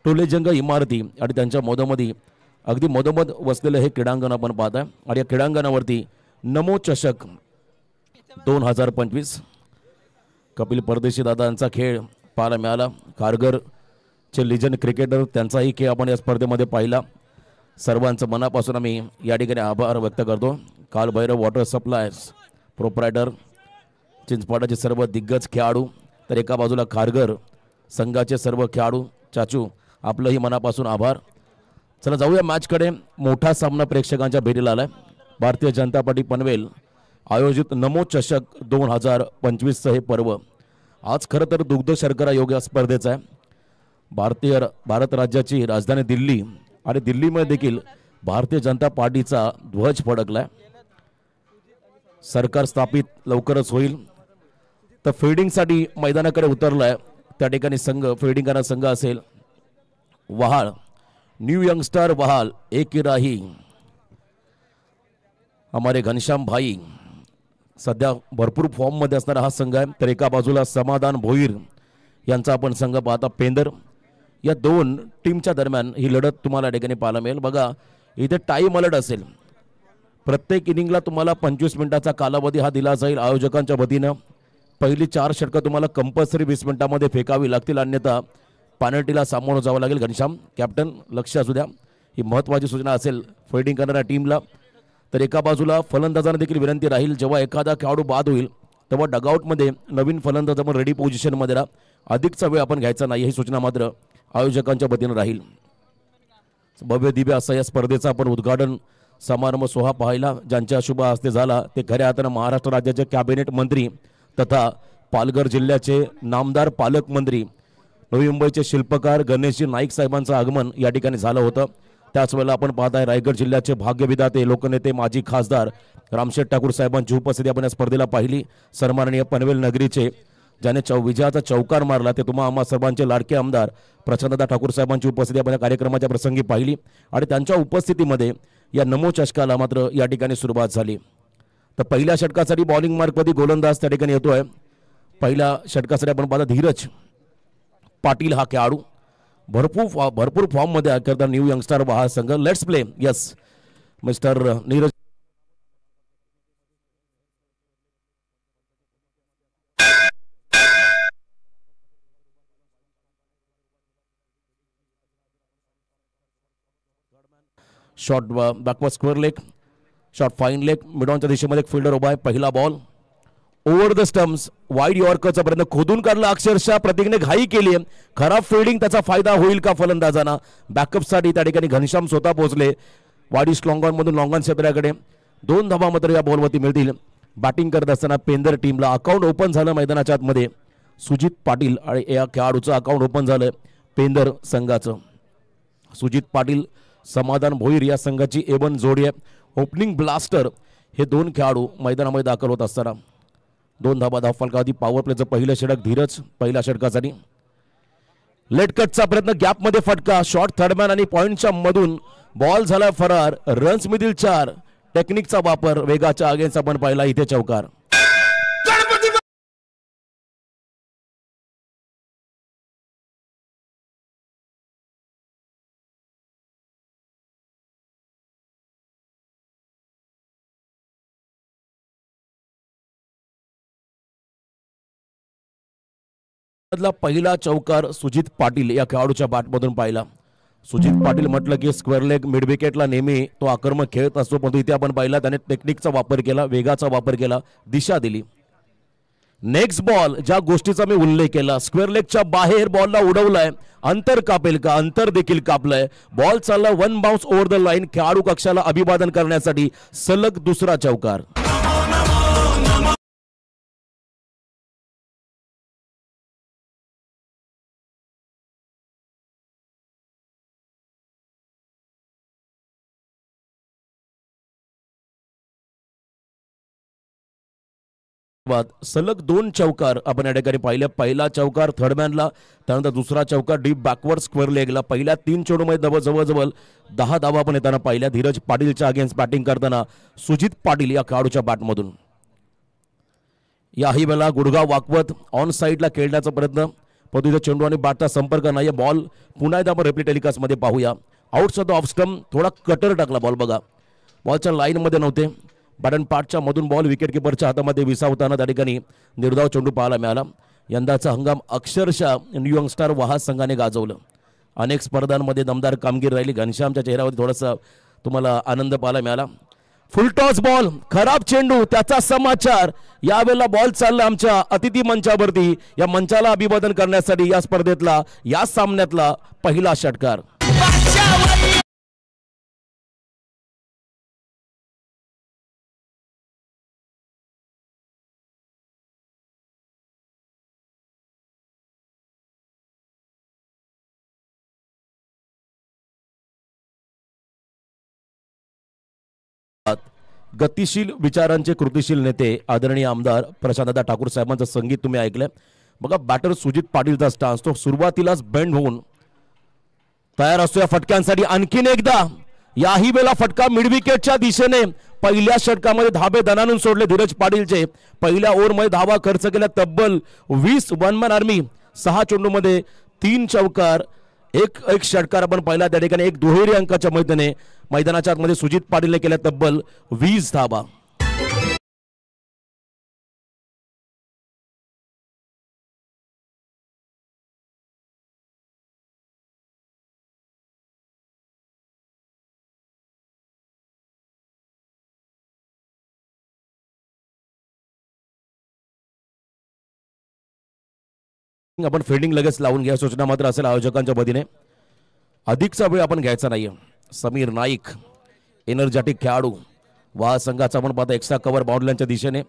टोलेजंग इमारती आणि त्यांच्या मधोमधी अगदी मधोमध वसलेलं हे क्रीडांगण आपण पाहताय आणि या क्रीडांगणावरती नमो चषक 2025 कपिल परदेशी दादांचा खेळ पाहायला मिळाला। कारगरचे लिजंड क्रिकेटर त्यांचाही खेळ आपण या स्पर्धेमध्ये पाहिला। सर्वांचं मनापासून आम्ही या ठिकाणी आभार व्यक्त करतो। काल भैरव वॉटर सप्लायर्स प्रोप्रायटर चिंचपाडाचे सर्व दिग्गज खेळाडू तर एका बाजूला खारघर संघाचे सर्व खेळाडू चाचू आपलंही मनापासून आभार। चला जाऊया मॅचकडे। मोठा सामना प्रेक्षकांच्या भेटीला आलाय। भारतीय जनता पार्टी पनवेल आयोजित नमो चषक 2025 हे पर्व आज खरं तर दुग्ध शर्करा योग या स्पर्धेचा आहे। भारत राज्याची राजधानी दिल्ली आणि दिल्लीमध्ये देखील भारतीय जनता पार्टीचा ध्वज फडकलाय। सरकार स्थापित लवकरच होईल तर फिल्डिंगसाठी मैदानाकडे उतरलाय। त्या ठिकाणी संघ फिल्डिंग करणारा संघ असेल वहाळ न्यू यंगस्टर वहाल एक राही हमारे घनश्याम भाई सध्या भरपूर फॉर्म मध्ये असणारा हा संघ आहे। तर एका बाजूला समाधान भोईर यांचा आपण संघ पाहता पेंदर। या दोन टीमच्या दरम्यान ही लढत तुम्हाला ठिकाणी पाहायला मिळेल। बघा इथे टाइम अलर्ट असेल। प्रत्येक इनिंगला तुम्हाला 25 मिनिटाचा कालावधी हा दिला जाईल आयोजकांच्या वतीनं। पहिली 4 षटकं तुम्हाला कंपल्सरी 20 मिनिटांमध्ये फेकावी लागतील, अन्यथा पेनल्टीला सामोरं जावं लागेल। घनश्याम कॅप्टन लक्ष असू द्या, ही महत्त्वाची सूचना असेल फिल्डिंग करणाऱ्या टीमला। तर एका बाजूला फलंदाजांना देखील विनंती राहील जेव्हा एखादा खेळाडू बाद होईल तेव्हा डगआउटमध्ये नवीन फलंदाज आपण रेडी पोझिशनमध्ये राहा, अधिकचा वेळ आपण घ्यायचा नाही ही सूचना मात्र आयोजकांच्या वतीनं राहील। भव्य दिव्य असा या स्पर्धेचा आपण उद्घाटन समारंभ सोहळा पाहिला ज्यांच्या शुभ हस्ते झाला ते खऱ्या अर्थानं महाराष्ट्र राज्याचे कॅबिनेट मंत्री तथा पालघर जिल्ह्याचे नामदार पालकमंत्री नवी मुंबईचे शिल्पकार गणेशजी नाईक साहेबांचं आगमन या ठिकाणी झालं होतं। त्याच वेळेला आपण पाहताय रायगड जिल्ह्याचे भाग्यविधाते लोकनेते माजी खासदार रामशेठ ठाकूर साहेबांची उपस्थिती आपण या स्पर्धेला पाहिली। सन्माननीय पनवेल नगरीचे ज्याने विजयाचा चौकार मारला ते तुम्हा आम्हा सर्वांचे लाडके आमदार प्रचंडदा ठाकूर साहेबांची उपस्थिती आपण या कार्यक्रमाच्या प्रसंगी पाहिली आणि त्यांच्या उपस्थितीमध्ये या नमो चषकाला मात्र या ठिकाणी सुरुवात झाली। तर पहिल्या षटकासाठी बॉलिंग मार्कमध्ये गोलंदाज त्या ठिकाणी येतोय। पहिल्या षटकासाठी आपण पाहता धीरज पाटील हा खेळाडू भरपूर फॉर्म मध्ये करता न्यू यंगस्टर हा संघ। Let's play yes mister Neeraj shot backward square leg shot fine leg मिडॉनच्या दिशेमध्ये एक फिल्डर उभा आहे। पहिला ball over the stumps wide यॉर्करचा प्रयत्न खोदून काढला अक्षरशः प्रतीकने घाई केली आहे। खराब फिल्डिंग त्याचा फायदा होईल का फलंदाजांना। बॅकअपसाठी त्या ठिकाणी घनश्याम स्वतः पोहोचले वाडी स्लॉंग ऑन मधून लॉंग ऑन क्षेत्राकडे 2 धावा मात्र या बॉलवरती मिळतील। बॅटिंग करत असताना पेंदर टीमला अकाउंट ओपन झालं मैदानाच्या आतमध्ये सुजित पाटील आणि या खेळाडूचं अकाउंट ओपन झालं पेंदर संघाचं। सुजित पाटील समाधान भोईर या संघाची A1 जोडी आहे। ओपनिंग ब्लास्टर हे 2 खेळाडू मैदानामध्ये दाखल होत असताना 2 धावा धावफलकावधी पॉवर प्लेचं पहिलं षटक धीरज पहिल्या षटकासाठी लेट कटचा प्रयत्न गॅपमध्ये फटका शॉट थर्डमॅन आणि पॉइंटच्या मधून बॉल झाला फरार। रन्स मधील 4 टेक्निकचा वापर वेगाच्या अगेन्स्ट आपण पाहिला इथे चौकार। पहिला चौकार सुजित पाटील या खेळाडूच्या बॅटमधून पाहिला। सुजित पाटील म्हटलं की स्क्वेअर लेग मिड विकेटला नेहमी तो आक्रमक खेळत असतो, पण इथे आपण पाहिला त्याने टेक्निकचा वापर केला, वेगाचा वापर केला, दिशा दिली। नेक्स्ट बॉल ज्या गोष्टीचा मी उल्लेख केला स्क्वेअर लेगच्या बाहेर बॉलला उडवलाय, अंतर कापेल का, अंतर देखील कापलंय। बॉल चालला 1 बाउन्स ओव्हर द लाईन। खेळाडू कक्षाला अभिवादन करण्यासाठी सलग दुसरा चौकार। सलग 2 चौकार आपण या ठिकाणी पाहिले। पहिला चौकार थर्डमॅनला, त्यानंतर दुसरा चौकार डीप बॅकवर्ड स्क्वेअर लेगला। पहिल्या 3 चेंडूमध्ये जवळजवळ 10 धावा आपण येताना पाहिल्या धीरज पाटीलच्या अगेन्स्ट बॅटिंग करताना सुजित पाटील या खेळाडूच्या बॅटमधून। याही वेळेला गुडघा वाकवत ऑन साइडला खेळण्याचा प्रयत्न परंतु इथे चेंडू आणि बॅटचा संपर्क नाही. बॉल पुन्हा एकदा आपण रिप्ले टेलिकास्ट मध्ये पाहूया. आउटसाइड ऑफ स्टंप, थोडा कटर टाकला बॉल. बघा बॉलच्या लाईन मध्ये नव्हते. बॅटन पाठच्या मधून बॉल विकेट किपरच्या हातामध्ये विसावताना त्या ठिकाणी निर्धाव चेंडू पाहायला मिळाला. यंदाचा हंगाम अक्षरशः न्यू यंगस्टर वहाज संघाने गाजवलं. अनेक स्पर्धांमध्ये दमदार कामगिरी राहिली. घनश्यामच्या चेहऱ्यावर थोडासा तुम्हाला आनंद पाहायला मिळाला. फुलटॉस बॉल, खराब चेंडू, त्याचा समाचार. यावेळेला बॉल चालला आमच्या अतिथी मंचावरती. या मंचाला अभिवादन करण्यासाठी या स्पर्धेतला या सामन्यातला पहिला षटकार. गतिशील विचारांचे कृतिशील नेते आदरणीय आमदार प्रशांतदा ठाकूर साहेबांचं संगीत तुम्ही ऐकलंय. बघा बॅटर सुजित पाटीलचा स्टान्स, तो सुरुवातीलाच बेंड होऊन तयार असतो या फटक्यांसाठी. आणखीन एकदा याही वेळेला फटका मिड विकेटच्या दिशेने. पहिल्या षटकामध्ये धाबे दणानून सोडले धीरज पाटीलचे. पहिल्या ओव्हरमध्ये धावा खर्च केल्या तब्बल 20. One man army. 6 चेंडूमध्ये 3 चौकार, एक षटकार आपण पाहिला. त्या ठिकाणी एक दुहेरी अंकाच्या मैदानाच्या आतमध्ये सुजित पाटीलने केल्या तब्बल 20 धावा. आपण फिल्डिंग लगेच लावून घ्या सूचना मात्र असेल आयोजकांच्या वतीने. अधिकचा वेळ आपण घ्यायचा नाहीये. समीर नाईक एनर्जेटिक खेळाडू वा संघाचा आपण पाहता एक्स्ट्रा कव्हर बाउंड्रीच्या दिशेने.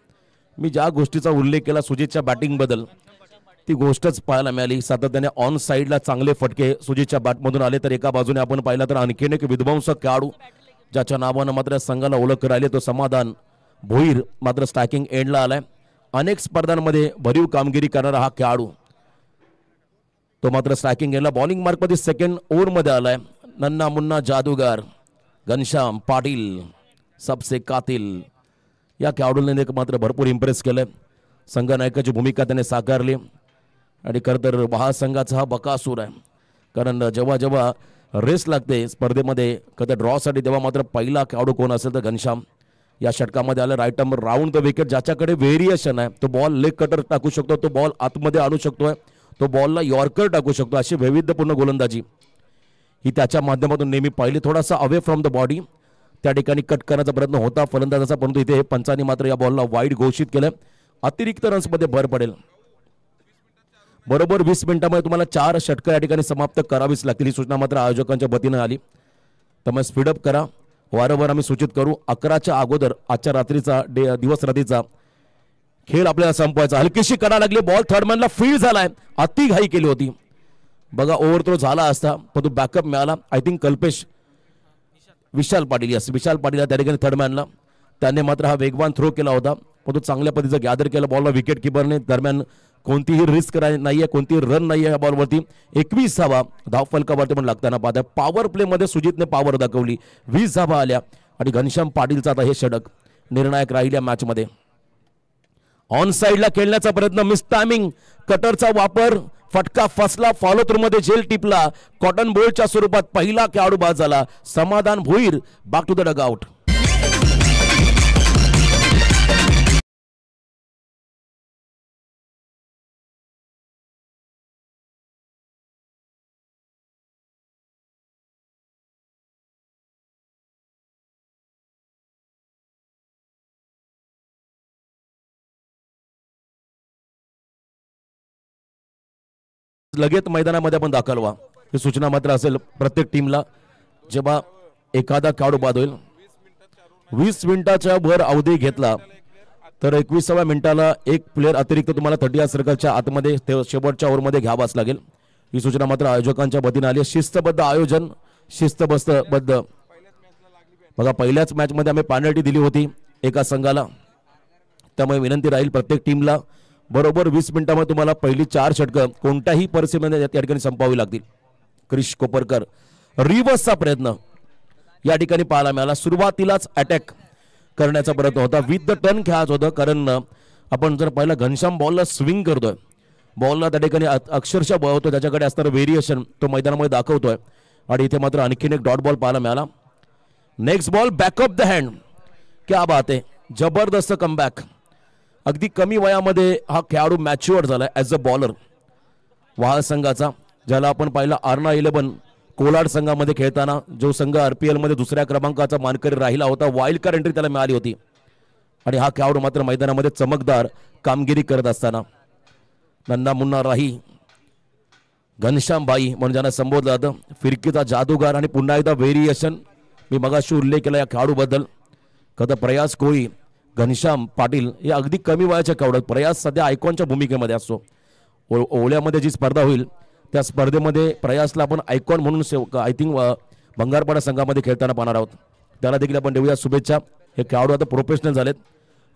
मी ज्या गोष्टीचा उल्लेख केला सुजितच्या बॅटिंग बद्दल ती गोष्टच पाहायला मिळाली. सातत्याने ऑन साईडला चांगले फटके सुजितच्या बॅटमधून आले. तर एका बाजूने आपण पाहिला तर आणखीन एक विध्वंसक खेळाडू ज्याच्या नावानं मात्र संघाला ओळख राहिली तो समाधान भोईर मात्र स्ट्रायकिंग एंडला आलाय. अनेक स्पर्धांमध्ये भरीव कामगिरी करणारा हा खेळाडू तो मात्र स्ट्रायकिंग एंडला. बॉलिंग मार्कमध्ये सेकंड ओव्हरमध्ये आलाय. नन्ना मुन्ना जादूगार घनश्याम पाटील सबसे कातिल या खेळाडूने मात्र भरपूर इम्प्रेस केलंय. संघनायकाची भूमिका त्याने साकारली आणि खरं तर महासंघाचा हा बकासूर आहे. कारण जेव्हा जेव्हा रेस लागते स्पर्धेमध्ये कधी ड्रॉसाठी तेव्हा मात्र पहिला खेळाडू कोण असेल तर घनश्याम. या षटकामध्ये आलं right arm round the wicket. ज्याच्याकडे व्हेरिएशन आहे तो बॉल लेग कटर टाकू शकतो, तो बॉल आतमध्ये आणू शकतोय, तो बॉलला यॉर्कर टाकू शकतो. अशी वैविध्यपूर्ण गोलंदाजी ही त्याच्या माध्यमातून नेहमी पाहिली. थोडासा अवे फ्रॉम द बॉडी त्या ठिकाणी कट करण्याचा प्रयत्न होता फलंदाजाचा, परंतु इथे पंचांनी मात्र या बॉलला वाईड घोषित केलं. अतिरिक्त रन्समध्ये भर पडेल. बरोबर 20 मिनिटांमध्ये तुम्हाला 4 षटकं या ठिकाणी समाप्त करावीच लागतील ही सूचना मात्र आयोजकांच्या वतीनं आली. त्यामुळे स्पीडअप करा. वारंवार आम्ही सूचित करू 11च्या अगोदर आजच्या रात्रीचा दिवस रात्रीचा खेळ आपल्याला संपवायचा. हलकीशी करा लागली बॉल थर्डमॅनला फील्ड झालाय. अति घाई केली होती. बघा ओव्हर थ्रो झाला असता पण तो बॅकअप मिळाला. आय थिंक कल्पेश विशाल पाटील विशाल पाटील त्या ठिकाणी थर्डमॅनला त्याने मात्र हा वेगवान थ्रो केला होता पण तो चांगल्या पद्धतीचा गॅदर केला बॉलला. विकेट किपरने दरम्यान कोणतीही रिस्क नाहीये, कोणतीही रन नाहीये या बॉलवरती. 21 धावा धाव फलकावरती पण लागताना पाहता. पॉवर प्ले मध्ये सुजितने पॉवर दाखवली. 20 धावा आल्या आणि घनश्याम पाटीलचा आता हे षटक निर्णायक राहील या मॅच मध्ये. ऑन साइडला खेळण्याचा प्रयत्न, मिस टायमिंग, कटरचा वापर, फटका फसला, फॉलो थ्रू मध्ये झेल टिपला. कॉटन बोल्टच्या स्वरूपात पहिला खेळाडू बाद झाला. Samadhan Bhoir back to the dugout. लगेच मैदानामध्ये आपण दाखल व्हा ही सूचना मात्र असेल प्रत्येक टीमला. जेव्हा एखादा खेळाडू बाद होईल 20 मिनिटाच्या वर अवधी घेतला तर 21व्या मिनिटाला एक प्लेअर अतिरिक्त तुम्हाला 30 सर्कलच्या आतमध्ये शेवटच्या ओव्हरमध्ये घ्यावाच लागेल. ही सूचना मात्र आयोजकांच्या वतीने आली. शिस्तबद्ध आयोजन, शिस्तबद्ध. बघा पहिल्याच मॅच मध्ये आम्ही पेनल्टी दिली होती एका संघाला. त्यामुळे विनंती राहील प्रत्येक टीमला बरोबर 20 मिनिटांमध्ये तुम्हाला पहिली 4 षटकं कोणत्याही परिस्थितीमध्ये या ठिकाणी संपवावी लागतील. क्रिश कोपरकर रिव्हर्सचा प्रयत्न या ठिकाणी पाहायला मिळाला. सुरुवातीलाच अटॅक करण्याचा प्रयत्न होता. विथ द टर्न खेळायचं होतं कारण आपण जर पाहिलं घनश्याम बॉलला स्विंग करतोय बॉलला त्या ठिकाणी अक्षरशः बळवतो, त्याच्याकडे असणारं व्हेरिएशन तो मैदानामध्ये दाखवतोय आणि इथे मात्र आणखीन एक डॉट बॉल पाहायला मिळाला. Next ball back of the hand, क्या बात आहे, जबरदस्त कमबॅक. अगदी कमी वयामध्ये हा खेळाडू मॅच्युअर झालाय ॲज अ बॉलर. वाळ संघाचा, ज्याला आपण पाहिला आर्ना 11 कोलाड संघामध्ये खेळताना, जो संघ RPL मध्ये दुसऱ्या क्रमांकाचा मानकरी राहिला होता, वाईल्ड कार्ड एंट्री त्याला मिळाली होती. आणि हा खेळाडू मात्र मैदानामध्ये चमकदार कामगिरी करत असताना नन्ना मुन्ना राही, घनश्याम बाई म्हणून ज्यांना संबोधलं जातं, फिरकीचा जादूगार आणि पुन्हा एकदा व्हेरिएशन. मी मगाशी उल्लेख केला या खेळाडूबद्दल. कदा प्रयास कोळी, घनश्याम पाटील हे अगदी कमी वयाच्या खेळाडू. प्रयास सध्या आयकॉनच्या भूमिकेमध्ये असतो. ओवळ्यामध्ये जी स्पर्धा होईल त्या स्पर्धेमध्ये प्रयासला आपण आयकॉन म्हणून आय थिंक भंगारपाडा संघामध्ये खेळताना पाहणार आहोत. त्याला देखील आपण देऊया शुभेच्छा. हे खेळाडू आता प्रोफेशनल झालेत.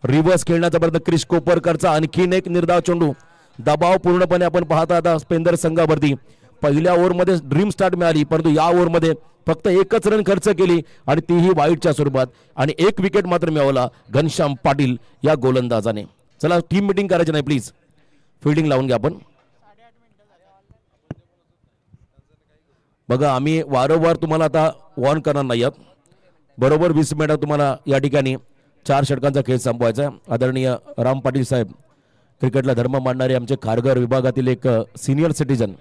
रिव्हर्स खेळण्याचा प्रयत्न क्रिश कोपरकरचा, आणखीन एक निर्धाव चेंडू. दबाव पूर्णपणे आपण पाहता आता पेंदर संघावरती. पहिल्या ओव्हरमध्ये ड्रीम स्टार्ट मिळाली, परंतु या ओव्हरमध्ये फक्त एकच रन खर्च केली आणि तीही वाईटच्या स्वरूपात, आणि एक विकेट मात्र मिळवला घनश्याम पाटील या गोलंदाजाने. चला टीम मिटिंग करायची नाही प्लीज, फिल्डिंग लावून घ्या आपण. बघा आम्ही वारंवार तुम्हाला आता वॉर्न करणार नाही आहोत. बरोबर 20 मिनिटात तुम्हाला या ठिकाणी 4 षटकांचा खेळ संपवायचा आहे. आदरणीय राम पाटील साहेब, क्रिकेटला धर्म मानणारे आमचे खारघर विभागातील एक सिनियर सिटीजन.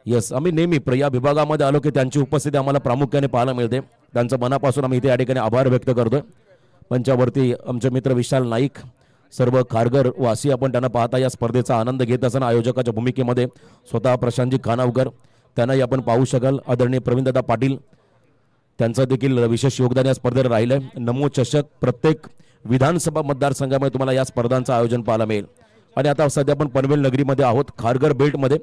येस, आम्ही नेहमी या विभागामध्ये आलो की त्यांची उपस्थिती आम्हाला प्रामुख्याने पाहायला मिळते. त्यांचं मनापासून आम्ही इथे या ठिकाणी आभार व्यक्त करतोय. मंचावरती आमचे मित्र विशाल नाईक, सर्व खारघर वासी आपण त्यांना पाहता या स्पर्धेचा आनंद घेत असताना आयोजकाच्या भूमिकेमध्ये स्वतः प्रशांतजी खानावकर, त्यांनाही आपण पाहू शकाल. आदरणीय प्रवीणदादा पाटील, त्यांचं देखील विशेष योगदान या स्पर्धेत राहिलं आहे. नमो चषक प्रत्येक विधानसभा मतदारसंघामध्ये तुम्हाला या स्पर्धांचं आयोजन पाहायला मिळेल. आणि आता सध्या आपण पनवेल नगरीमध्ये आहोत, खारघर बेल्टमध्ये.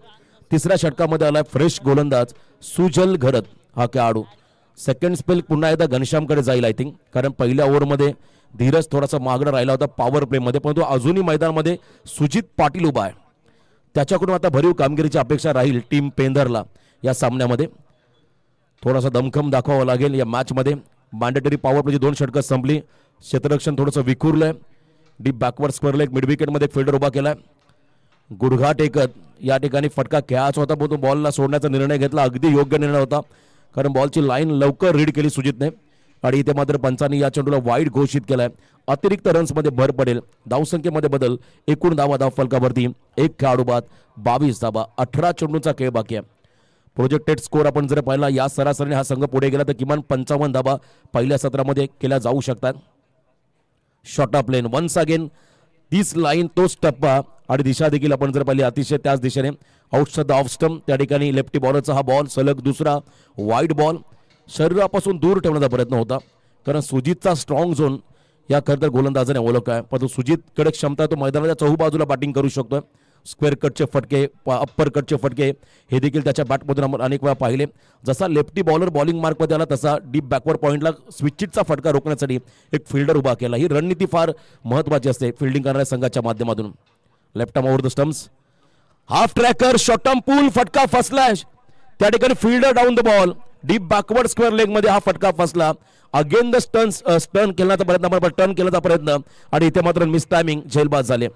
तिसऱ्या षटकामध्ये आला फ्रेश गोलंदाज सुजल घरत हा खेळाडू. सेकंड स्पेल पुन्हा एकदा घनश्यामकडे जाईल आय थिंक, कारण पहिल्या ओव्हरमध्ये धीरज थोडासा मागणं राहिला होता पॉवर प्लेमध्ये, परंतु अजूनही मैदानामध्ये सुजित पाटील उभा आहे. त्याच्याकडून आता भरीव कामगिरीची अपेक्षा राहील टीम पेंदरला या सामन्यामध्ये. थोडासा दमखम दाखवावा लागेल या मॅचमध्ये. मॅन्डेटरी पॉवर प्लेची 2 षटकं संपली. क्षेत्ररक्षण थोडंसं विखुरलंय. डीप बॅकवर्ड स्क्वेअरला एक मिड विकेटमध्ये एक फिल्डर उभा केलाय. गुडघा टेकत या ठिकाणी फटका खेळायचा होता, परंतु बॉलला सोडण्याचा निर्णय घेतला. अगदी योग्य निर्णय होता, कारण बॉलची लाईन लवकर रीड केली सुजितने. आणि इथे मात्र पंचांनी या चेंडूला वाईड घोषित केलाय. अतिरिक्त रन्समध्ये भर पडेल. धावसंख्येमध्ये बदल. एकूण धाव फलकावरती एक खेळाडू बाद, 22 धावा. 18 चेंडूंचा खेळ बाकी आहे. प्रोजेक्टेड स्कोर आपण जर पाहिला या सरासरीने हा संघ पुढे गेला तर किमान 55 धावा पहिल्या सत्रामध्ये केल्या जाऊ शकतात. Short of length once again this line, तोच टप्पा आणि दिशा देखील आपण जर पाहिली अतिशय त्याच दिशेने. आउटसाइड द ऑफ स्टंप त्या ठिकाणी लेफ्टी बॉलरचा हा बॉल, सलग दुसरा वाईड बॉल. शरीरापासून दूर ठेवण्याचा प्रयत्न होता, कारण सुजितचा स्ट्रॉंग झोन या खरं तर गोलंदाजाने ओळख आहे. परंतु सुजितकडे क्षमता, तो मैदानाच्या चहूबाजूला बॅटिंग करू शकतोय. स्क्वेअर कटचे फटके, अप्पर कटचे फटके हे देखील त्याच्या बॅटमधून आपण अनेक वेळा पाहिले. जसा लेफ्टी बॉलर बॉलिंग मार्कमध्ये आला तसा डीप बॅकवर्ड पॉईंटला स्विचिटचा फटका रोखण्यासाठी एक फिल्डर उभा केला. ही रणनीती फार महत्त्वाची असते फिल्डिंग करणाऱ्या संघाच्या माध्यमातून. Left arm over the stumps, half tracker, short arm pull, फटका फसला. त्या ठिकाणी fielder down the ball, deep backward square leg मध्ये हा फटका फसला. अगेन द टर्न केल्याचा प्रयत्न, टर्न केल्याचा प्रयत्न आणि इथे मात्र मिस टायमिंग, झेलबाद झाले.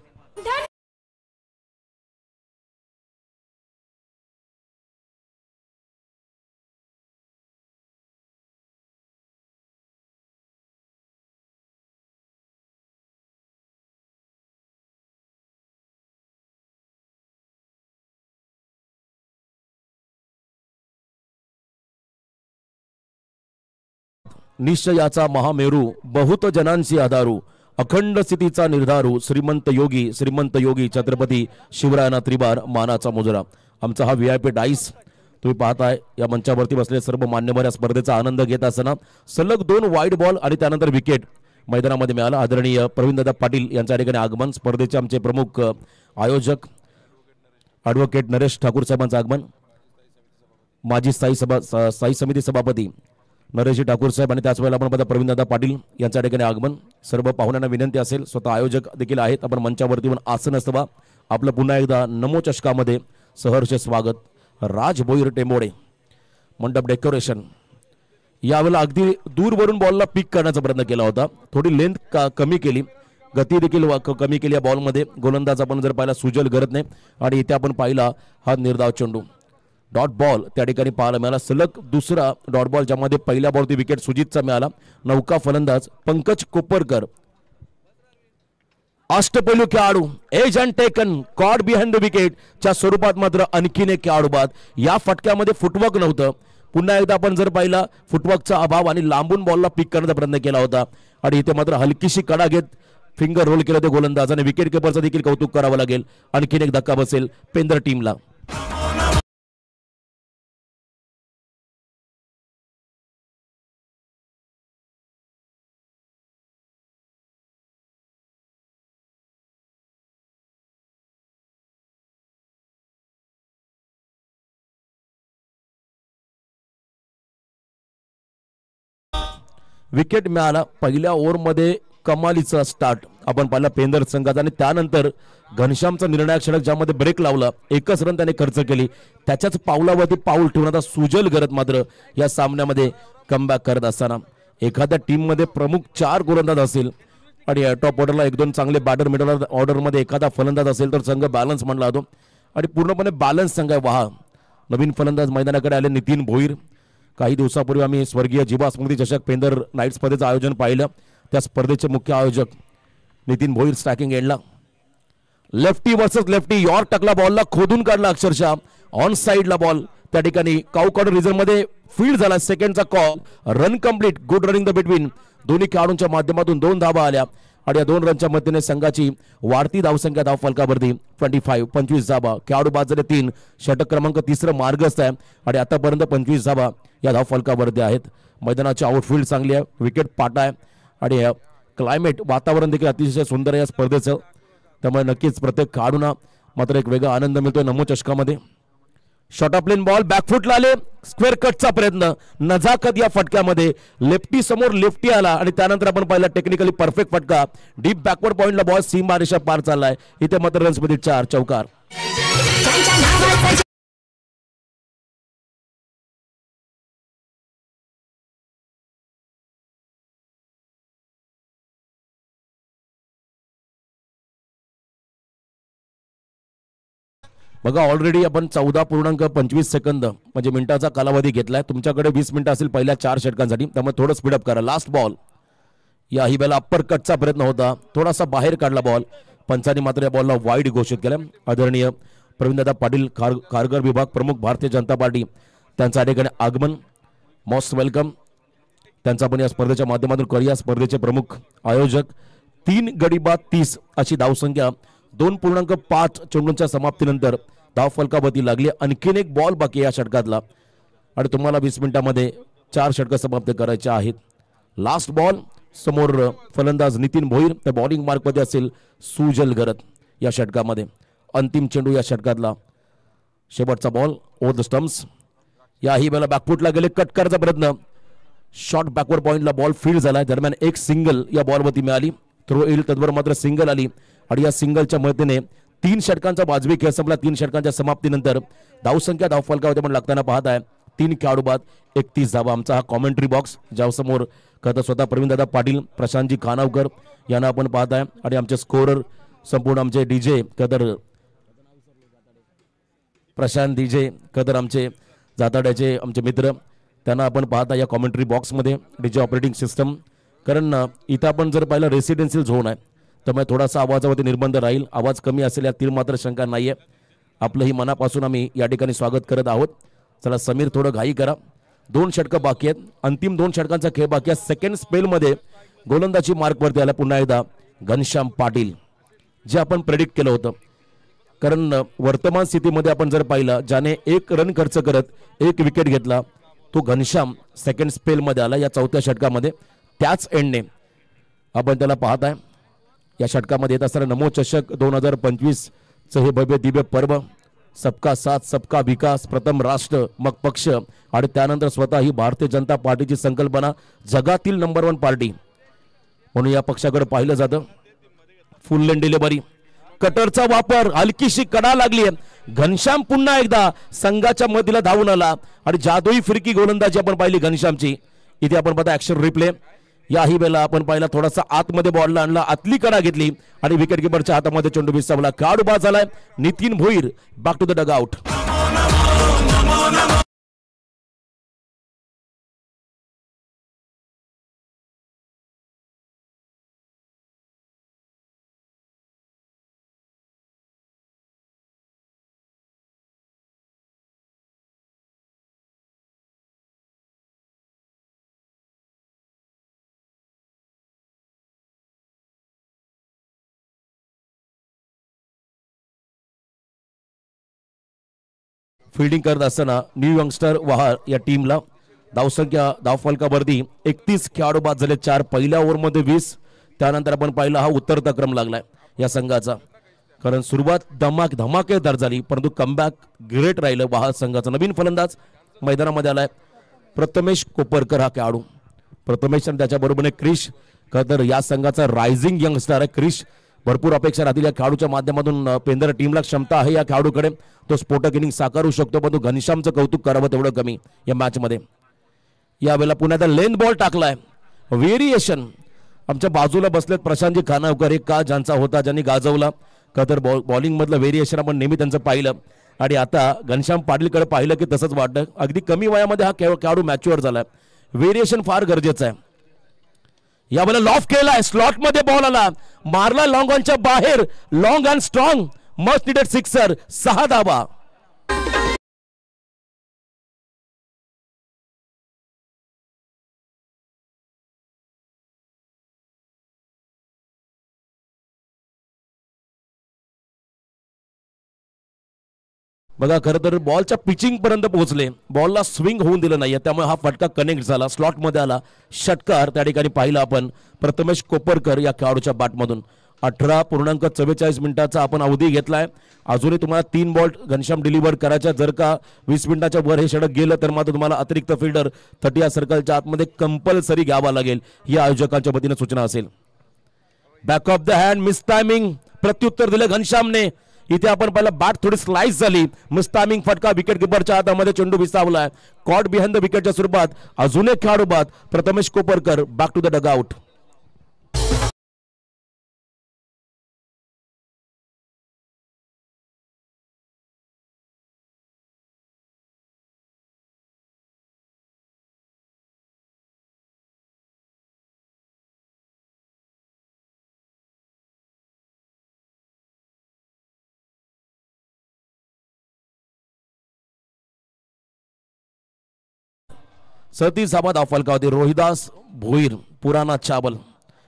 निश्चयाचा महामेरू, बहुत जनांची आधारू, अखंड स्थितीचा निर्धारू, श्रीमंत योगी छत्रपती शिवरायांना त्रिबार मानाचा मुजरा. आमचा हा VIP डाईस तुम्ही पाहताय. या मंचावरती बसलेले सर्व मान्यवर या स्पर्धेचा आनंद घेत असताना सलग 2 वाईड बॉल आणि त्यानंतर विकेट मैदानामध्ये मिळाला. आदरणीय प्रवीणदादा पाटील यांच्या ठिकाणी आगमन. स्पर्धेचे आमचे प्रमुख आयोजक ॲडव्होकेट नरेश ठाकूर साहेबांचं आगमन. माजी स्थायी समिती सभापती नरेशजी ठाकूर साहेब आणि त्याच वेळेला आपण बघा प्रवीणदादा पाटील यांच्या ठिकाणी आगमन. सर्व पाहुण्यांना विनंती असेल, स्वतः आयोजक देखील आहेत, आपण मंचावरती पण आसन असतं. आपलं पुन्हा एकदा नमो चषकामध्ये सहर्ष स्वागत. राज भोईर टेंबोडे मंडप डेकोरेशन. यावेळेला अगदी दूरवरून बॉलला पिक करण्याचा प्रयत्न केला होता, थोडी लेंथ कमी केली गती देखील कमी केली या बॉलमध्ये. गोलंदाज आपण जर पाहिला सुजल गरत नाही आणि इथे आपण पाहिला हा निर्धाव चेंडू डॉट बॉल त्या ठिकाणी पाहायला मिळाला. सलग दुसरा डॉट बॉल ज्यामध्ये पहिल्या बॉलवरती विकेट सुजितचा मिळाला. नौका फलंदाज पंकज कोपरकर अष्टपैलू खेळाडू edge and taken caught behind the wicket च्या स्वरूपात मात्र आणखीन एक खेळाडू बाद. या फटक्यामध्ये फुटवर्क नव्हतं. पुन्हा एकदा आपण जर पाहिला फुटवर्कचा अभाव आणि लांबून बॉलला पिक करण्याचा प्रयत्न केला होता आणि इथे मात्र हलकीशी कडा घेत फिंगर रोल केलं ते गोलंदाजाने. विकेट किपरचं देखील कौतुक करावं लागेल. आणखीन एक धक्का बसेल पेंदर टीमला. विकेट मिळाला. पहिल्या ओव्हरमध्ये कमालीचा स्टार्ट आपण पाहिला पेंदर संघाचा आणि त्यानंतर घनश्यामचा निर्णायक षटक ज्यामध्ये ब्रेक लावला. एकच रन त्याने खर्च केली. त्याच्याच पावलावरती पाऊल ठेवून आता सुजल गरत मात्र या सामन्यामध्ये कमबॅक करत असताना एखाद्या टीम मध्ये प्रमुख 4 गोलंदाज असेल आणि टॉप ऑर्डरला 1-2 चांगले बॅटर मिडल ऑर्डरमध्ये एखादा फलंदाज असेल तर संघ बॅलन्स म्हणला जातो आणि पूर्णपणे बॅलन्स संघ आहे. वहा नवीन फलंदाज मैदानाकडे आले नितीन भोईर. काही दिवसापूर्वी आम्ही स्वर्गीय जिबा स्मृती चषक पेंदर नाईट स्पर्धेचं आयोजन पाहिलं. त्या स्पर्धेचे मुख्य आयोजक नितीन भोईर स्ट्रायकिंग एंडला. लेफ्टी वर्सेस लेफ्टी यॉर्क टाकला बॉलला खोदून काढला अक्षरशः ऑन साइडला बॉल त्या ठिकाणी काउ कॉर्नर रिझर्व मध्ये फील्ड झाला. सेकंडचा call run complete good running the between दोन्ही खेळाडूंच्या माध्यमातून 2 धावा आल्या आणि या 2 रनच्या मदतीने संघाची वाढती धावसंख्या धाव फलकावरती 25 धावा. खेळाडू बाद झाले 3. षटक क्रमांक 3 मार्गस्थ आहे आणि आतापर्यंत 25 धावा या धाव फलकावरती आहेत. मैदानाची आउटफील्ड चांगली आहे. विकेट पाटा आहे आणि क्लायमेट वातावरण देखील अतिशय सुंदर आहे या स्पर्धेचं. त्यामुळे नक्कीच प्रत्येक खेळाडूंना मात्र एक वेगळा आनंद मिळतोय नमो चषकामध्ये. शॉर्ट ऑफ प्लेन बॉल बॅकफुटला आले. स्क्वेअर कटचा प्रयत्न नजाकत या फटक्यामध्ये लेफ्टी समोर लेफ्टी आला आणि त्यानंतर आपण पाहिला टेक्निकली परफेक्ट फटका डीप बॅकवर्ड पॉइंटला बॉल सीमा रेषा पार चाललाय. इथे मात्र रन्समध्ये 4 चौकार. बघा ऑलरेडी आपण 14.25 सेकंद म्हणजे मिनिटाचा कालावधी घेतलाय. तुमच्याकडे 20 मिनिटं असेल पहिल्या 4 षटकांसाठी. त्यामुळे थोडं स्पीडअप करा. लास्ट बॉल या ही बेला अप्पर कटचा प्रयत्न होता. थोडासा बाहेर काढला बॉल. पंचांनी मात्र या बॉलला वाईड घोषित केलं. आदरणीय प्रवीणदादा पाटील खारघर विभाग प्रमुख भारतीय जनता पार्टी त्यांचं या ठिकाणी आगमन मोस्ट वेलकम. त्यांचा पण या स्पर्धेच्या माध्यमातून करूया. स्पर्धेचे प्रमुख आयोजक 3 गडी बाद 30 अशी धावसंख्या 2.5 चेंडूंच्या समाप्तीनंतर धाव फलकावरती लागली. आणखीन एक बॉल बाकी या षटकातला आणि तुम्हाला 20 मिनिटांमध्ये 4 षटक समाप्त करायचे आहेत. लास्ट बॉल समोर फलंदाज नितीन भोईर तर बॉलिंग मार्कमध्ये असेल सुजल गरत या षटकामध्ये. अंतिम चेंडू या षटकातला शेवटचा बॉल ओव्हर द स्टम्प्स. याही वेळेला बॅकफुटला गेले. कट करायचा प्रयत्न शॉर्ट बॅकवर्ड पॉइंटला बॉल फील्ड झाला. दरम्यान एक सिंगल या बॉलवरती मिळाली. थ्रो येईल तद्वर मात्र सिंगल आली आणि या सिंगलच्या मदतीने 3 षटकांचा वाजवी खेळ संपला. 3 षटकांच्या समाप्तीनंतर धावसंख्या धाव फलकावरती आपण लागताना पाहत आहे 3 खेळाडू बाद 31 धावा. आमचा हा कॉमेंट्री बॉक्स ज्यासमोर खरं स्वतः प्रवीणदादा पाटील प्रशांतजी खानावकर यांना आपण पाहत आहे आणि आमचे स्कोरर संपूर्ण आमचे डीजे कदर प्रशांत डीजे कदर आमचे जाताड्याचे आमचे मित्र त्यांना आपण पाहता या कॉमेंट्री बॉक्समध्ये डीजे ऑपरेटिंग सिस्टम. कारण इथं आपण जर पाहिलं रेसिडेन्शियल झोन आहे त्यामुळे थोडासा आवाजावरती निर्बंध राहील. आवाज कमी असेल यातील मात्र शंका नाही आहे. आपलंही मनापासून आम्ही या ठिकाणी स्वागत करत आहोत. चला समीर थोडं घाई करा. 2 षटकं बाकी आहेत. अंतिम 2 षटकांचा खेळ बाकी आहे. सेकंड स्पेलमध्ये गोलंदाजी मार्कवरती आला पुन्हा एकदा घनश्याम पाटील जे आपण प्रेडिक्ट केलं होतं. कारण वर्तमान स्थितीमध्ये आपण जर पाहिलं ज्याने 1 रन खर्च करत 1 विकेट घेतला तो घनश्याम सेकंड स्पेलमध्ये आला या 4थ्या षटकामध्ये. त्याच एंडने आपण त्याला पाहत आहे या षटकामध्ये येत असताना नमो चषक 2025 चं हे भव्य दिव्य पर्व. सबका साथ सबका विकास प्रथम राष्ट्र मग पक्ष आणि त्यानंतर स्वतः ही भारतीय जनता पार्टीची संकल्पना जगातील नंबर 1 पार्टी म्हणून या पक्षाकडे पाहिलं जातं. फुल लेन डिलिव्हरी कटरचा वापर हलकीशी कडा लागली. घनश्याम पुन्हा एकदा संघाच्या मधीला धावून आला आणि जादुई फिरकी गोलंदाजी आपण पाहिली घनश्यामची. इथे आपण पाहता ऍक्शन रिप्ले याही वेळेला आपण पाहिला थोडासा आतमध्ये बॉलला आणला, आतली कडा घेतली आणि विकेट किपरच्या हातामध्ये चेंडू विसावला. खेळाडू बाद झालाय Nitin Bhoir. Back to the dugout. Fielding करत असताना न्यू यंगस्टर वहार या टीमला धावसंख्या धावफलकावरती 31 खेळाडू बाद झाले. 4 पहिल्या ओव्हरमध्ये 20. त्यानंतर आपण पाहिला हा उतरता क्रम लागलाय या संघाचा, कारण सुरुवात धमाकेदार झाली परंतु कमबॅक ग्रेट राहिलं वहार संघाचा. नवीन फलंदाज मैदानामध्ये आलाय प्रथमेश कोपरकर हा खेळाडू. प्रथमेश आणि त्याच्याबरोबरने क्रिश तर या संघाचा रायझिंग यंगस्टर आहे. क्रिश भरपूर अपेक्षा राहतील या खेळाडूच्या माध्यमातून. पेंदर टीमला क्षमता आहे या खेळाडूकडे, तो स्फोटक इनिंग साकारू शकतो, पण तो घनश्यामचं कौतुक करावं तेवढं कमी या मॅच मध्ये. यावेळेला पुण्याचा लेन बॉल टाकलाय. व्हेरिएशन आमच्या बाजूला बसलेत प्रशांतजी खानावकर, एक का ज्यांचा होता ज्यांनी गाजवला का तर बॉलिंग मधलं व्हेरिएशन आपण नेहमी त्यांचं पाहिलं. आणि आता घनश्याम पाटीलकडे पाहिलं की तसंच वाटतं. अगदी कमी वयामध्ये हा खेळाडू मॅच्युअर झालाय. व्हेरिएशन फार गरजेचं आहे. यावेळेला लॉफ केलाय, स्लॉट मध्ये बॉल आला, मारला लॉंग ऑनच्या बाहेर, long and strong, must needed sixer. 6 धावा. बघा खरं तर बॉलच्या पिचिंग पर्यंत पोहोचले, बॉलला स्विंग होऊन दिलं नाही, त्यामुळे हा फटका कनेक्ट झाला, स्लॉट मध्ये आला. षटकार त्या ठिकाणी पाहिला आपण प्रथमेश कोपरकर या खेळाडूच्या बॅटमधून. 18.44 मिनिटाचा आपण अवधी घेतलाय. अजूनही तुम्हाला 3 बॉल घनश्याम डिलिव्हर करायच्या. जर का 20 मिनिटाच्या वर हे षटक गेलं तर मात्र तुम्हाला अतिरिक्त फिल्डर 30 सर्कलच्या आतमध्ये कंपल्सरी घ्यावा लागेल, ही आयोजकांच्या वतीने सूचना असेल. Back of the hand, miss timing, प्रत्युत्तर दिलं घनश्यामने. इथे आपण पाहिलं बॅट थोडी स्लाइस झाली, मिस टायमिंग फटका विकेट किपरच्या हातामध्ये चेंडू विसावलाय. कॉट बिहाइंड द विकेटच्या स्वरूपात अजून एक खेळाडू बाद Prathamesh Koparkar. Back to the dugout. Satish Dhaba धावफलकावरती. रोहिदास भोईर पुराणा चावल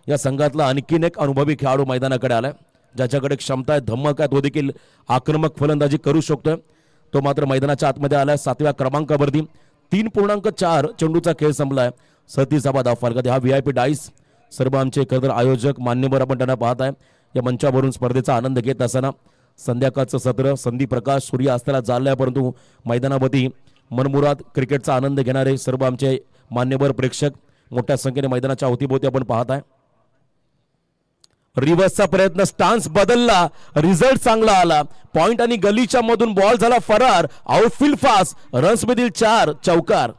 या संघातला आणखीन एक अनुभवी खेळाडू मैदानाकडे आलाय, ज्याच्याकडे क्षमता आहे, धमक आहे, तो देखील आक्रमक फलंदाजी करू शकतोय. तो मात्र मैदानाच्या आतमध्ये आलाय 7व्या क्रमांकावरती. 3.4 चेंडूचा खेळ संपलाय. सतीश धाबा धावफलकावरती. हा VIP डाईस सर्व आमचे खरं आयोजक मान्यवर आपण त्यांना पाहत आहे. या मंचावरून स्पर्धेचा आनंद घेत असताना संध्याकाळचं सत्र संदीप प्रकाश सूर्य अस्ताला चाललाय, परंतु मैदानावरती मनमुराद क्रिकेटचा आनंद घेणारे सर्व आमचे मान्यवर प्रेक्षक मोठ्या संख्येने मैदानाच्या अवतीभोवती आपण पाहत आहे. रिव्हर्सचा प्रयत्न, स्टान्स बदलला, रिझल्ट चांगला आला. पॉइंट आणि गलीच्या मधून बॉल झाला फरार. आउटफील्ड फास्ट, रन्स मधील 4, चौकार.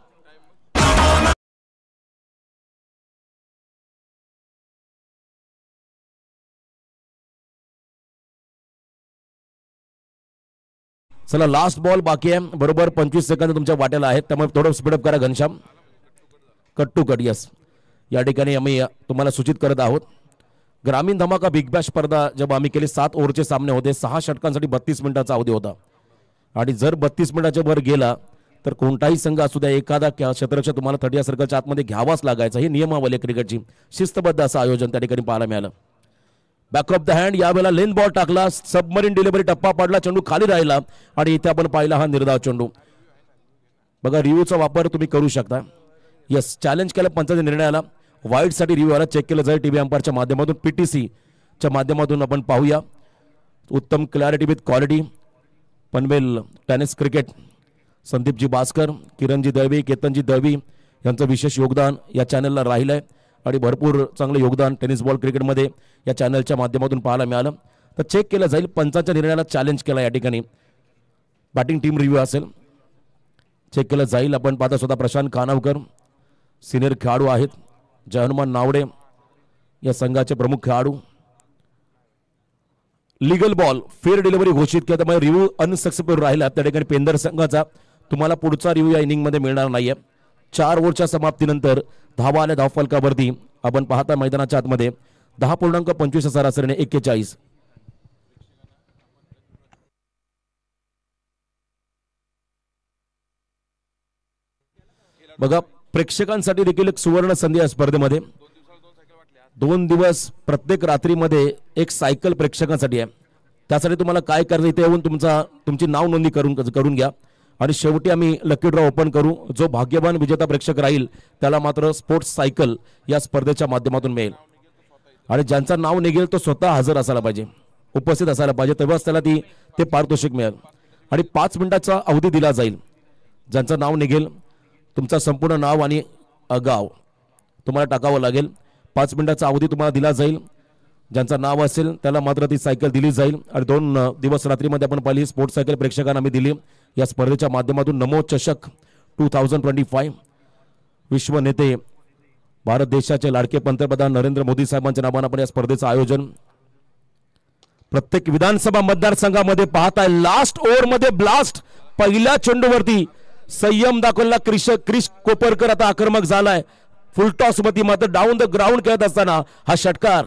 चला लास्ट बॉल बाकी आहे, बरोबर 25 सेकंद तुमच्या वाट्याला आहेत, त्यामुळे थोडं स्पीडअप करा Ghanshyam. Cut to cut. Yes, या ठिकाणी आम्ही तुम्हाला सूचित करत आहोत. ग्रामीण धमाका बिग बॅश स्पर्धा जेव्हा आम्ही केली 7 ओव्हरचे सामने होते, 6 षटकांसाठी 32 मिनिटाचा अवधी होता. आणि जर 32 मिनिटाच्या वर गेला तर कोणताही संघ असू द्या एखादा क्षेत्ररक्षक तुम्हाला 30 सर्कलच्या आतमध्ये घ्यावाच लागायचा. ही नियमावली क्रिकेटची, शिस्तबद्ध असं आयोजन त्या ठिकाणी पाहायला मिळालं. बॅक ऑफ द हँड, यावेळेला लेन बॉल टाकला, सबमरीन डिलिव्हरी, टप्पा पडला, चेंडू खाली राहिला आणि इथे आपण पाहिला हा निर्धाव चेंडू. बघा रिव्ह्यूचा वापर तुम्ही करू शकता. यस, चॅलेंज केलं पंचांच्या निर्णयाला. वाईड साठी रिव्ह्यूला चेक केलं जाईल टीव्ही अंपायरच्या माध्यमातून. PTC च्या माध्यमातून आपण पाहूया. उत्तम clarity with quality. Panvel tennis cricket, Sandeepji Bhaskar, Kiranji Dalvi, Ketanji Dalvi यांचं विशेष योगदान या चॅनलला राहिलंय आणि भरपूर चांगलं योगदान टेनिस बॉल क्रिकेटमध्ये या चॅनलच्या माध्यमातून पाहायला मिळालं. तर चेक केलं जाईल पंचांच्या निर्णयाला चॅलेंज केला या ठिकाणी. बॅटिंग टीम रिव्ह्यू असेल, चेक केलं जाईल. आपण पाहता स्वतः प्रशांत खानावकर सिनियर खेळाडू आहेत, जय हनुमान नावडे या संघाचे प्रमुख खेळाडू. लीगल बॉल फेअर डिलिव्हरी घोषित केला, त्यामुळे रिव्ह्यू अनसक्सेसफुल राहिला. त्या ठिकाणी पेंदर संघाचा तुम्हाला पुढचा रिव्ह्यू या इनिंगमध्ये मिळणार नाहीये. 4 ओव्हरच्या समाप्तीनंतर धावा आल्या धावफलकावरती. आपण पाहता मैदानाच्या आतमध्ये 10.25 सरासरीने 41. बघा, प्रेक्षकांसाठी देखील एक सुवर्ण संधी या स्पर्धेमध्ये. 2 दिवस प्रत्येक रात्रीमध्ये एक सायकल प्रेक्षकांसाठी आहे. त्यासाठी तुम्हाला काय करायचं, इथे येऊन तुमची नाव नोंदणी करून घ्या आणि शेवटी आम्ही लकी ड्रॉ ओपन करू. जो भाग्यवान विजेता प्रेक्षक राहील त्याला मात्र स्पोर्ट्स सायकल या स्पर्धेच्या माध्यमातून मिळेल. आणि ज्यांचं नाव निघेल तो स्वतः हजर असायला पाहिजे, उपस्थित असायला पाहिजे, तेव्हाच त्याला ते पारितोषिक मिळेल. आणि 5 मिनिटाचा अवधी दिला जाईल. ज्यांचं नाव निघेल तुमचं संपूर्ण नाव आणि गाव तुम्हाला टाकावं लागेल. 5 मिनिटाचा अवधी तुम्हाला दिला जाईल. ज्यांचं नाव असेल त्याला मात्र ती सायकल दिली जाईल. आणि 2 दिवस रात्रीमध्ये आपण पहिली स्पोर्ट्स सायकल प्रेक्षकांना आम्ही दिली या स्पर्धेच्या माध्यमातून. नमो चषक 2025 विश्व नेते भारत देशाचे लाडके पंतप्रधान नरेंद्र मोदी साहेबांच्या नावानं आपण या स्पर्धेचं आयोजन प्रत्येक विधानसभा मतदारसंघामध्ये पाहताय. लास्ट ओव्हर मध्ये ब्लास्ट, पहिल्या चेंडूवरती संयम दाखवला क्रिश कोपरकर आता आक्रमक झालाय. फुल टॉस मध्ये मात्र डाऊन द ग्राउंड खेळत असताना हा षटकार.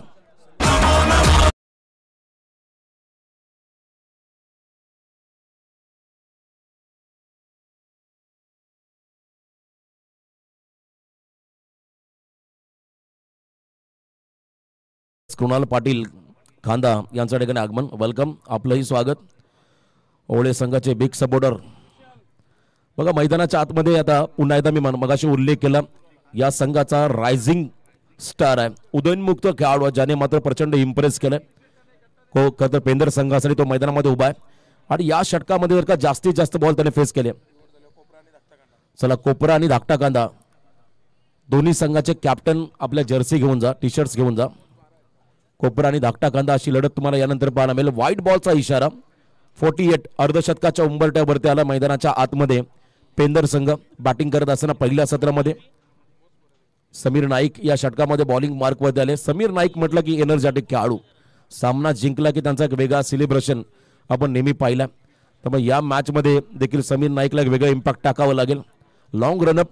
कृणाल पाटील खांदा यांच्या ठिकाणी आगमन. वेलकम, आपलंही स्वागत. ओळे संघाचे बिग सपोर्टर. बघा, मैदानाच्या आतमध्ये आता पुन्हा एकदा मी मगाशी उल्लेख केला, या संघाचा रायझिंग स्टार आहे, उदयोन्मुक्त खेळाडू आहे, ज्याने मात्र प्रचंड इम्प्रेस केलंय. खरं तर पेंदर संघासाठी तो मैदानामध्ये उभा आहे. आणि या षटकामध्ये जर का जास्तीत जास्त बॉल त्याने फेस केले. चला, कोपरा आणि धाकटा कांदा दोन्ही संघाचे कॅप्टन आपल्या जर्सी घेऊन जा, टी शर्ट्स घेऊन जा. कोपरा आणि धाकटा कांदा अशी लढत तुम्हाला यानंतर पाहायला मिळेल. व्हाईट बॉलचा इशारा. 48 अर्धशतकाच्या उंबरठ्यावरती आला मैदानाच्या आतमध्ये. पेंदर संघ बॅटिंग करत असताना पहिल्या सत्रामध्ये समीर नाईक या षटकामध्ये बॉलिंग मार्कवरती आले. समीर नाईक म्हटलं की एनर्जेटिक खेळाडू, सामना जिंकला की त्यांचा एक वेगळा सेलिब्रेशन आपण नेहमी पाहिला. त्यामुळे या मॅचमध्ये देखील समीर नाईकला एक वेगळा इम्पॅक्ट टाकावं लागेल. लॉंग रनअप,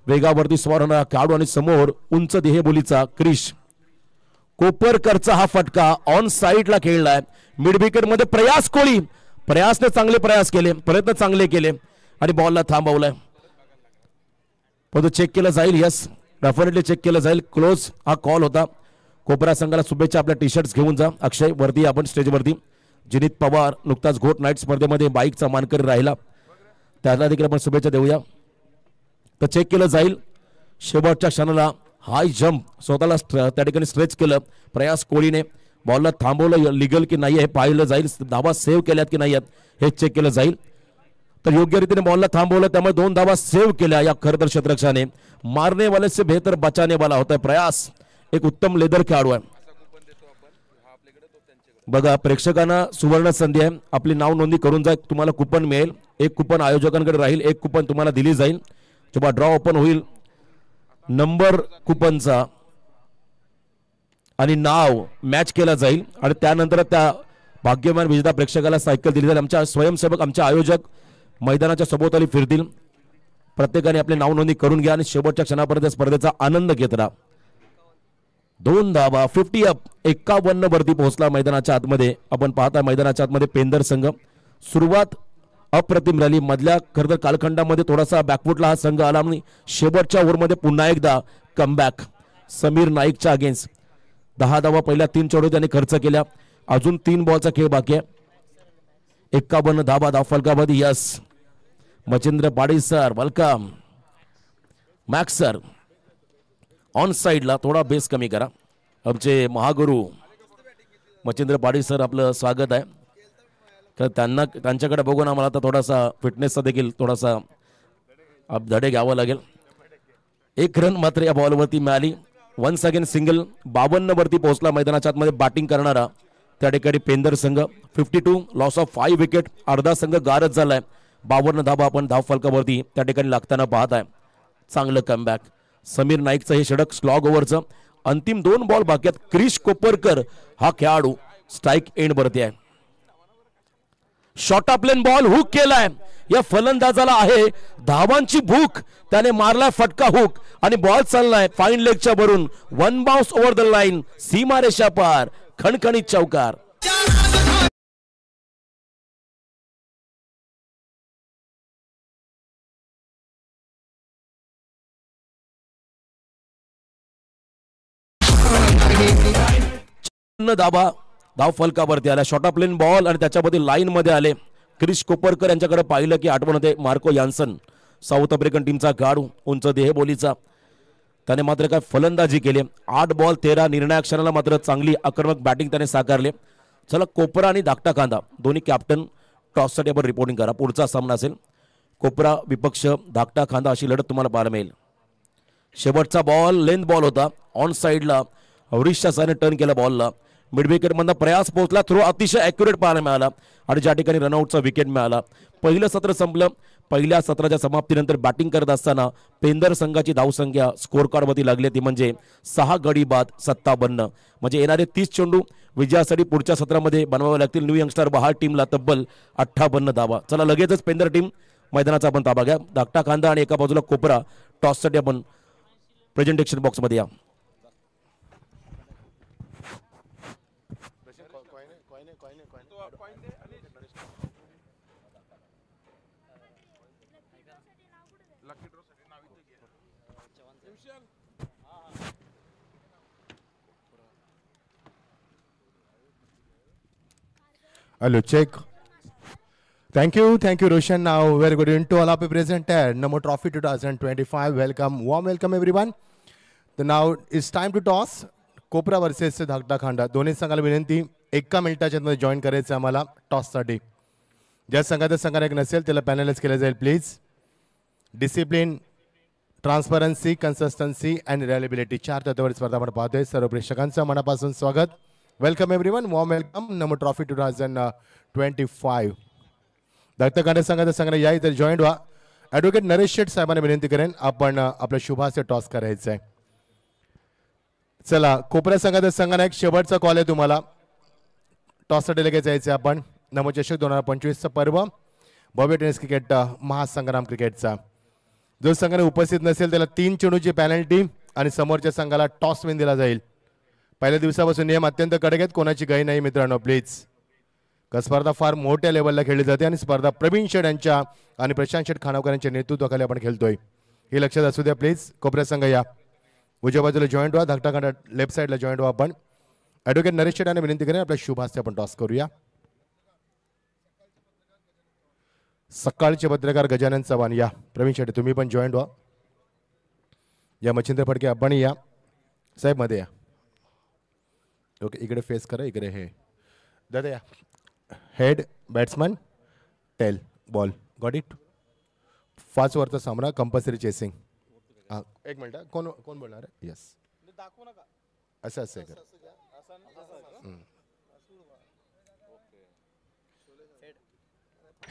वेगावरती स्वार होणारा खेळाडू आणि समोर उंच देहबोलीचा क्रिश कोपरकरचा हा फटका ऑन साईडला खेळलाय. मिड विकेट मध्ये प्रयास कोळी, प्रयासने चांगले प्रयास केले, प्रयत्न चांगले केले आणि बॉलला थांबवलाय. पण तो चेक केलं जाईल. यस, डेफिनेटली चेक केलं जाईल. क्लोज हा कॉल होता. कोपरा संघाला शुभेच्छा. आपल्या टी शर्ट्स घेऊन जा. अक्षय वरती आपण स्टेजवरती. जिनित पवार नुकताच घोट नाईट स्पर्धेमध्ये बाईकचा मानकरी राहिला, त्याला देखील आपण शुभेच्छा देऊया. तर चेक केलं जाईल. शेवटच्या क्षणाला हाय जम्प, स्वतःला त्या ठिकाणी स्ट्रेच केलं प्रयास कोळीने. बॉलला थांबवलं लिगल की नाही हे पाहिलं जाईल. धावा सेव्ह केल्यात की नाही हे चेक केलं जाईल. तर योग्य रीतीने बॉलला थांबवलं, त्यामुळे 2 धावा सेव्ह केल्या या खरं तर क्षेत्ररक्षकाने. मारने वाले से बेहतर बचाने वाला होता है प्रयास. एक उत्तम लेदर खेळाडू आहे. बघा, प्रेक्षकांना सुवर्ण संधी आहे. आपली नाव नोंदणी करून जा. तुम्हाला कुपन मिळेल. एक कुपन आयोजकांकडे राहील, एक कुपन तुम्हाला दिली जाईल. जेव्हा ड्रॉ ओपन होईल नंबर कुपनचा आणि नाव मॅच केला जाईल आणि त्यानंतर त्या भाग्यवान विजेता प्रेक्षकाला सायकल दिली जाईल. आमच्या स्वयंसेवक, आमचे आयोजक मैदानाच्या सभोवताली फिरतील. प्रत्येकाने आपले नाव नोंदणी करून घ्या आणि शेवटच्या क्षणापर्यंत स्पर्धेचा आनंद घेत राहा. 2 धावा, 50 अप, 51 वरती पोहोचला मैदानाच्या आतमध्ये. आपण पाहता मैदानाच्या आतमध्ये पेंदर संघ. सुरुवात अप्रतिम रॅली मधल्या खरं तर कालखंडामध्ये थोडासा बॅकफुटला हा संघ आला आणि शेवटच्या ओव्हरमध्ये पुन्हा एकदा कमबॅक. समीर नाईकच्या अगेन्स्ट 10 धावा पहिल्या 3 चेंडू त्यांनी खर्च केल्या. अजून 3 बॉलचा खेळ बाकी आहे. 51 धावा धावफलकामध्ये. Yes, Machhindra Patil sir welcome. Max sir on साईडला थोडा बेस कमी करा. आमचे महागुरु मच्छिंद्र पाटील सर आपलं स्वागत आहे. तर त्यांच्याकडे बघून आम्हाला आता थोडासा फिटनेसचा देखील थोडासा धडे घ्यावा लागेल. 1 रन मात्र या बॉलवरती मिळाली. Once again single. 52 वरती पोहोचला मैदानाच्या आतमध्ये बॅटिंग करणारा त्या ठिकाणी पेंदर संघ. 52 लॉस ऑफ 5 विकेट. अर्धा संघ गारच झालाय. 52 धावा आपण धावफलकावरती त्या ठिकाणी लागताना पाहत आहे. चांगलं कमबॅक. समीर नाईकचं हे षटक स्लॉग ओव्हरचं. अंतिम 2 बॉल बाकी आहेत. क्रिश कोपरकर हा खेळाडू स्ट्राईक एंड वरती आहे. शॉर्ट प्लेन बॉल हुक केलाय. या फलंदाजाला आहे धावांची भूक. त्याने मारलाय फटका हुक आणि बॉल चाललाय फाईन लेगच्या वरून. 1 बाउन्स ओव्हर द लाईन. सीमारेषा पार. खणखणीत चौकार. दाबा धाव फलकावरती आला. शॉर्ट प्लेन बॉल आणि त्याच्यामध्ये लाईन मध्ये आले. क्रिश कोपरकर यांच्याकडे पाहिलं की आठवण होते मार्को यान्सन, साऊथ आफ्रिकन टीमचा खेळाडू, उंच देहबोलीचा. त्याने मात्र काय फलंदाजी केली. 8 बॉल 13. निर्णायक क्षणाला मात्र चांगली आक्रमक बॅटिंग त्याने साकारले. चला कोपरा आणि धाकटा कांदा दोन्ही कॅप्टन टॉससाठी आपण रिपोर्टिंग करा. पुढचा सामना असेल कोपरा विपक्ष धाकटा खांदा अशी लढत तुम्हाला पाहायला मिळेल. शेवटचा बॉल लेंथ बॉल होता. ऑन साईडला हरीशच्या साने टर्न केला बॉलला. मिड विकेट मधला प्रयास पोहोचला. थ्रो अतिशय ॲक्युरेट पाहायला मिळाला आणि ज्या ठिकाणी रनआउटचा विकेट मिळाला. पहिलं सत्र संपलं. पहिल्या सत्राच्या समाप्तीनंतर बॅटिंग करत असताना पेंदर संघाची धावसंख्या स्कोर कार्डवरती लागली ती म्हणजे 6 गडी बाद 57. म्हणजे येणारे 30 चेंडू विजयासाठी पुढच्या सत्रामध्ये बनवावे लागतील न्यू यंगस्टर बहार टीमला तब्बल 58 धावा. चला लगेचच पेंदर टीम मैदानाचा आपण ताबा घ्या. धाकटा कांदा आणि एका बाजूला कोपरा टॉससाठी आपण प्रेझेंटेशन बॉक्समध्ये या. Hello, check. Thank you, Roshan. Now we're going into all of the present Namo Trophy 2025. Welcome, warm welcome everyone. So now it's time to toss. कोपरा वर्सेस धाकटा खांडा दोन्ही संघाला विनंती 1 मिनिटाच्या मध्ये जॉईन करायचं आम्हाला टॉससाठी. ज्या संघाला एक नसेल त्याला पॅनलाइज केलं जाईल please. Discipline, transparency, consistency and reliability 4 तत्वावर स्पर्धा आपण पाहतोय. सर्व प्रेक्षकांचं मनापासून स्वागत. Welcome everyone, warm welcome. Namo trophy 2025. Dhakta खांडा संघाला या इथे जॉईन व्हा. ॲडव्होकेट नरेश शेठ साहेबांना विनंती करेन आपण आपल्या शुभाचे टॉस करायचं आहे. चला कोपऱ्या संघाला एक शेवटचा कॉल आहे तुम्हाला. टॉससाठी लगेच जायचं आपण. नमो चषक 2025चा पर्व भव्य टेनिस क्रिकेट महासंग्राम क्रिकेटचा. जो संघाने उपस्थित नसेल त्याला 3 चेंडूची पॅनल्टी आणि समोरच्या संघाला टॉस विन दिला जाईल. पहिल्या दिवसापासून नियम अत्यंत कडक आहेत. कोणाची घाई नाही मित्रांनो प्लीज. स्पर्धा फार मोठ्या लेवलला खेळली जाते आणि स्पर्धा प्रवीण शेठ यांच्या आणि प्रशांत शेठ खानावकर यांच्या नेतृत्वाखाली आपण खेळतोय हे लक्षात असू द्या प्लीज. कोपऱ्या संघ या उजव्या बाजूला जॉईंट व्हा. धाकटा खांडा लेफ्ट साईडला जॉईंट व्हा. आपण ॲडव्होकेट नरेश शेठ यांना विनंती करेन आपल्या शुभास्ते आपण टॉस करूया. सकाळचे पत्रकार गजानन चव्हाण या. प्रवीण शेठ तुम्ही पण जॉईंट व्हा. या मच्छिंद्र फडके आपण या. साहेब मध्ये या. ओके इकडे फेस करा. इकडे हे दादा या. Head batsman tell ball got it. 5 ओव्हरचा सामना कंपल्सरी चेसिंग. हां 1 मिनिट कोण बोलणार आहे. यस दाखवू नका असं आहे का.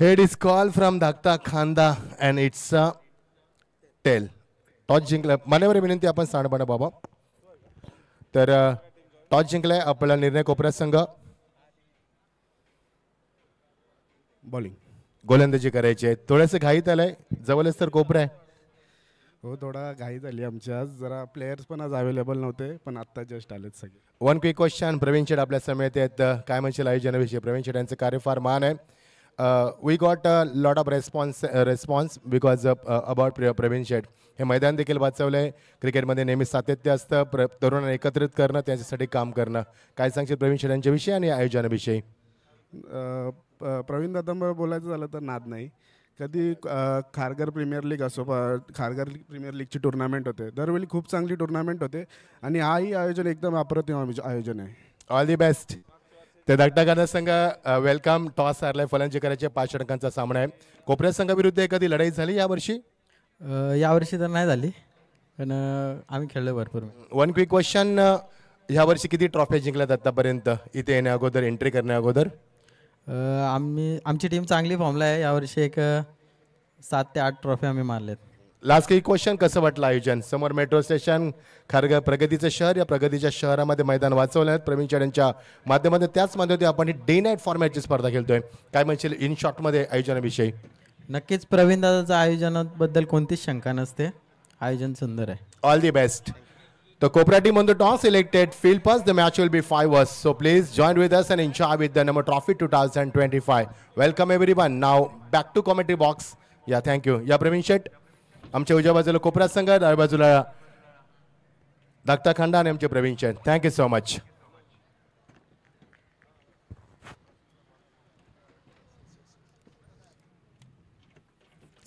हेड इज कॉल फ्रॉम धाकटा खांदा अँड इट्स टेल. टॉस जिंकला. मान्यवर विनंती आपण सांडपाडा बाबा. तर टॉस जिंकलाय आपला निर्णय कोपऱ्या संघ. बॉलिंग गोलंदाजी करायची आहे. थोडंसं घाईत आलंय. जवळच तर कोपरा आहे. हो थोडा घाई झाली आमच्या. आज जरा प्लेयर्स पण आज अवेलेबल नव्हते पण आत्ता जस्ट आलेत सगळे. 1 क्विक क्वेश्चन. प्रवीण शेठ आपल्या समेत आहेत. काय म्हणशील आयोजनाविषयी. प्रवीण शेठ यांचं कार्य फार महान आहे. We got a lot of response because about Praveen Sheth. हे मैदान देखील वाचवलंय. क्रिकेटमध्ये नेहमी सातत्य असतं. तरुणांना एकत्रित करणं त्यांच्यासाठी काम करणं. काय सांगशील प्रवीण शेठ यांच्याविषयी आणि आयोजनाविषयी. प्रवीण दादांबरोबर बोलायचं झालं तर नाद नाही. कधी खारघर प्रीमियर लीग असो खारघर प्रीमियर लीगची टुर्नामेंट होते दरवेळी खूप चांगली टुर्नामेंट होते आणि हाही आयोजन एकदम अप्रतिम आयोजन आहे. All the best. ते धाकटा खांडा संघ वेलकम. टॉस हारलाय. फलंदाजी करायचे. 5 षटकांचा सामना आहे. कोपऱ्या संघाविरुद्ध एखादी लढाई झाली यावर्षी. यावर्षी तर नाही झाली पण आम्ही खेळलो भरपूर. 1 क्विक क्वेश्चन. यावर्षी किती ट्रॉफी जिंकल्यात आतापर्यंत इथे येण्या अगोदर एंट्री करण्या अगोदर. आमची टीम चांगली फॉर्मला आहे. यावर्षी एक 7 ते 8 ट्रॉफी आम्ही मारलेत. लास्ट काही क्वेश्चन कसं वाटलं आयोजन? समोर मेट्रो स्टेशन, खारघर प्रगतीचं शहर, या प्रगतीच्या शहरामध्ये मैदान वाचवलं आहेत प्रवीण चढ्यांच्या माध्यमातून. त्याच मध्ये आपण ही डे नाईट फॉर्मॅटची स्पर्धा खेळतोय. काय म्हणशील इन शॉर्टमध्ये आयोजनाविषयी? नक्कीच प्रवीण दादाचं आयोजनाबद्दल कोणतीच शंका नसते. आयोजन सुंदर आहे. All the best. The Cobra team on the toss selected field pass. The match will be 5 hours. So please join with us and enjoy with the Namo Trophy 2025. Welcome everyone. Now back to commentary box. Yeah, thank you. Yeah, Praveen Shet. आमच्या उजव्या बाजूला कोपरा संघ, डाव्या बाजूला धाकटा खंडा आणि आमचे Praveen Sheth. Thank you so much.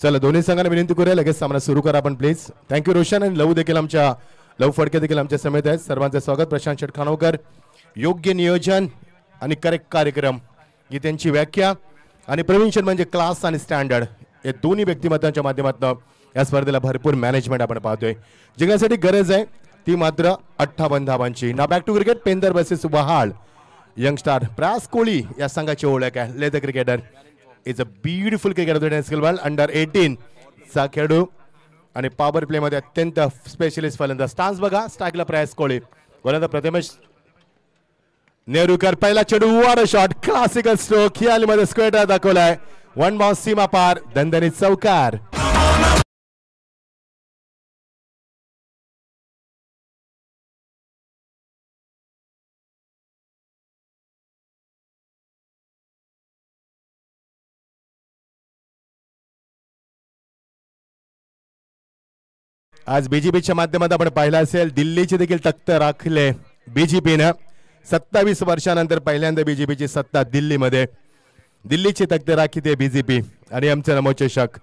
चला दोन्ही संघांना विनंती करूया लगेच सामना सुरू करा आपण प्लीज. थँक्यू रोशन आणि लव देखील आमच्या लव फडके देखील आमच्या समेत आहेत. सर्वांचे स्वागत. प्रशांत शेठ खानोकर. योग्य नियोजन आणि करेक्ट कार्यक्रम ही त्यांची व्याख्या. आणि प्रवीण शेठ म्हणजे क्लास आणि स्टँडर्ड. या दोन्ही व्यक्तिमत्वांच्या माध्यमातून या स्पर्धेला भरपूर मॅनेजमेंट आपण पाहतोय. जिंकण्यासाठी गरज आहे ती मात्र 58 धावांची. ना back to cricket. Pendhar versus Vahal. Young star Prayas Kohli या संघाची ओळख आहे. Leather cricketer is a beautiful cricketer. Skill world under 18 चा खेळाडू आणि पॉवर प्ले मध्ये अत्यंत स्पेशलिस्ट फलंदाज. स्टान्स बघा. स्ट्राईकला प्रयास कोहली. गोलंदाज प्रथमेश नेहरूकर. पहिला चेंडू वर शॉट. Classical stroke. खियालीमध्ये स्क्वेअर दाखवलाय. वन बाउन्स सीमा पार. दणदणीत चौकार. आज बीजेपीच्या माध्यमातून आपण पाहिलं असेल दिल्लीची देखील तख्त राखले बीजेपीनं. 27 वर्षानंतर पहिल्यांदा बीजेपीची सत्ता दिल्लीमध्ये. दिल्लीची तख्त राखीते बीजेपी. आणि आमचं नमोचषक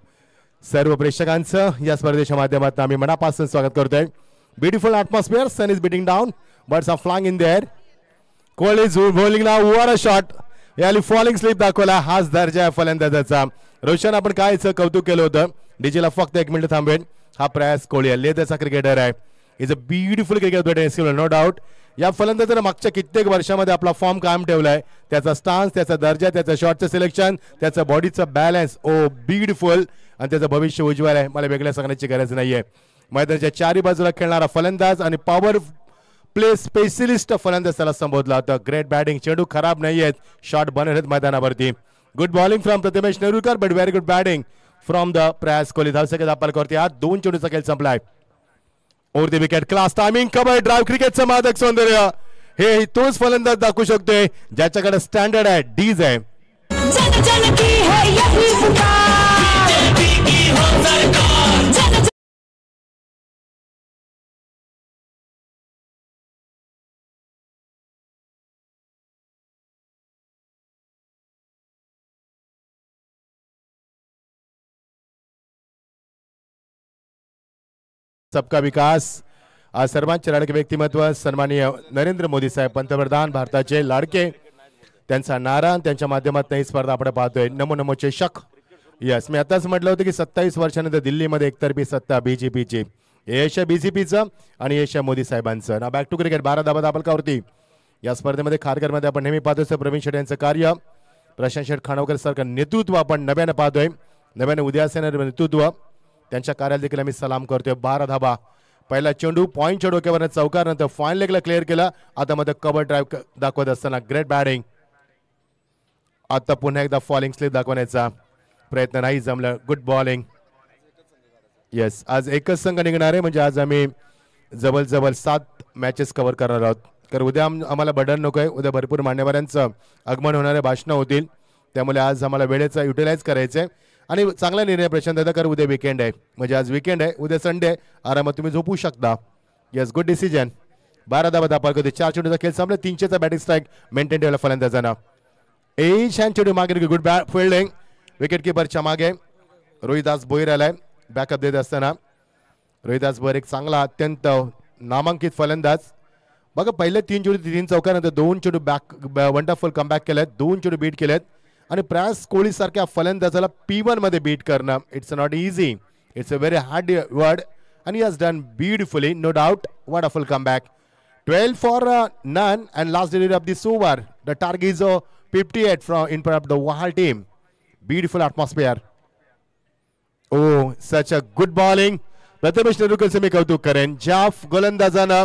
सर्व प्रेक्षकांचं या स्पर्धेच्या माध्यमातून आम्ही मनापासून स्वागत करतोय. Beautiful atmosphere. Sun is beating down. Birds are flying in the air. Kohli is bowling now. What a shot. याली फॉलिंग स्लिप दाखवला. हाच दर्जा आहे फलंदाजाचा. रोशन आपण कायचं कौतुक केलं होतं. डीजेला फक्त 1 मिनिट थांबेल. हा प्रयास कोहली लेदरचा क्रिकेटर आहे. Is a beautiful cricketer no doubt. या फलंदाजाने मागच्या कित्येक वर्षामध्ये आपला फॉर्म कायम ठेवलाय. त्याचा स्टान्स, त्याचा दर्जा, त्याचं शॉटचं सिलेक्शन, त्याचं बॉडीचं बॅलन्स ओ ब्युटिफुल. आणि त्याचं भविष्य उज्ज्वल आहे. मला वेगळ्या सांगण्याची गरज नाहीये. मैदानाच्या चारी बाजूला खेळणारा फलंदाज आणि पॉवर प्ले स्पेशलिस्ट फलंदाज त्याला संबोधला होता. Great batting. चेंडू खराब नाही आहेत. शॉट बनत आहेत मैदानावरती. Good bowling from Prathamesh Nehrukar but very good batting from the Prayas Kohli. धावसंख्या दाखल करते. आज 2 चेंडूचा खेळ संपलाय. Over the wicket. Class timing. Cover drive. क्रिकेटचं मादक सौंदर्य. हे तोच फलंदाज दाखवू शकतोय ज्याच्याकडे स्टँडर्ड आहे. डीज आहे. जन जन की है यही पुकार. बीजेपी की हो सरकार. सबका विकास. आज सर्वांचे लाडके व्यक्तिमत्व सन्माननीय नरेंद्र मोदी साहेब पंतप्रधान भारताचे लाडके. त्यांचा नारा त्यांच्या माध्यमातून ही स्पर्धा आपण पाहतोय. नमो नमो चषक. यस मी आताच म्हटलं होतं की 27 वर्षानंतर दिल्लीमध्ये एकतर्फी सत्ता बीजेपीची. यश बीजेपीचं आणि यश मोदी साहेबांचं. ना बॅक टू क्रिकेट. 12 धावा दाखल या स्पर्धेमध्ये खारघरमध्ये आपण नेहमी पाहतो. प्रवीण शेट यांचं कार्य. प्रशांत शेठ खानोकर सारखं नेतृत्व आपण नव्यानं पाहतोय. नव्यानं उद्या असणारं नेतृत्व. त्यांच्या कार्याला देखील आम्ही सलाम करतोय. 12 धावा. पहिला चेंडू पॉईंटच्या डोक्यावर चौकार. नंतर फाईन लेगला क्लिअर केला. आता मध्ये कव्हर ड्राईव्ह दाखवत असताना ग्रेट बॅटिंग. आता पुन्हा एकदा फॉलिंग स्लिप दाखवण्याचा प्रयत्न नाही जमलं. Good bowling. येस आज एकच संघ निघणार आहे. म्हणजे आज आम्ही जवळ 7 मॅचेस कव्हर करणार आहोत. कारण उद्या आम्हाला बर्डन नको आहे. उद्या भरपूर मान्यवरांचं आगमन होणारे भाषणं होतील. त्यामुळे आज आम्हाला वेळेचा युटिलाइज करायचं आहे. आणि चांगला निर्णय प्रशांत दादा. कारण उद्या विकेंड आहे. म्हणजे आज विकेंड आहे. उद्या संडे आहे. आरामात तुम्ही झोपू शकता. Yes good decision. 12 धावा दाखल करते. 4 चेंडूचा खेळ संपला. 300चा बॅटिंग स्ट्राईक मेंटेन ठेवला फलंदाजांना. छान चेंडू मागे. Good bat fielding. विकेट किपरच्या मागे रोहिदास भोईर आलाय बॅकअप देत असताना. रोहिदास भोईर एक चांगला अत्यंत नामांकित फलंदाज. बघा पहिले 3 चेंडू 3 चौकानंतर 2 चेंडू बॅक वंडरफुल कमबॅक केलेत. 2 चेंडू बीट केलेत. आणि प्रयास कोहली सारख्या फलंदाजाला P1 मध्ये बीट करणं it's not easy. It's a very hard word. and he has done beautifully, no doubt. Wonderful comeback. 12 for none and last delivery of this over. The target is 58 from in front of the Wahal team. Beautiful atmosphere. Oh such a good bowling. Prathamesh नेरुरकरचं मी कौतुक करेन. ज्या गोलंदाजानं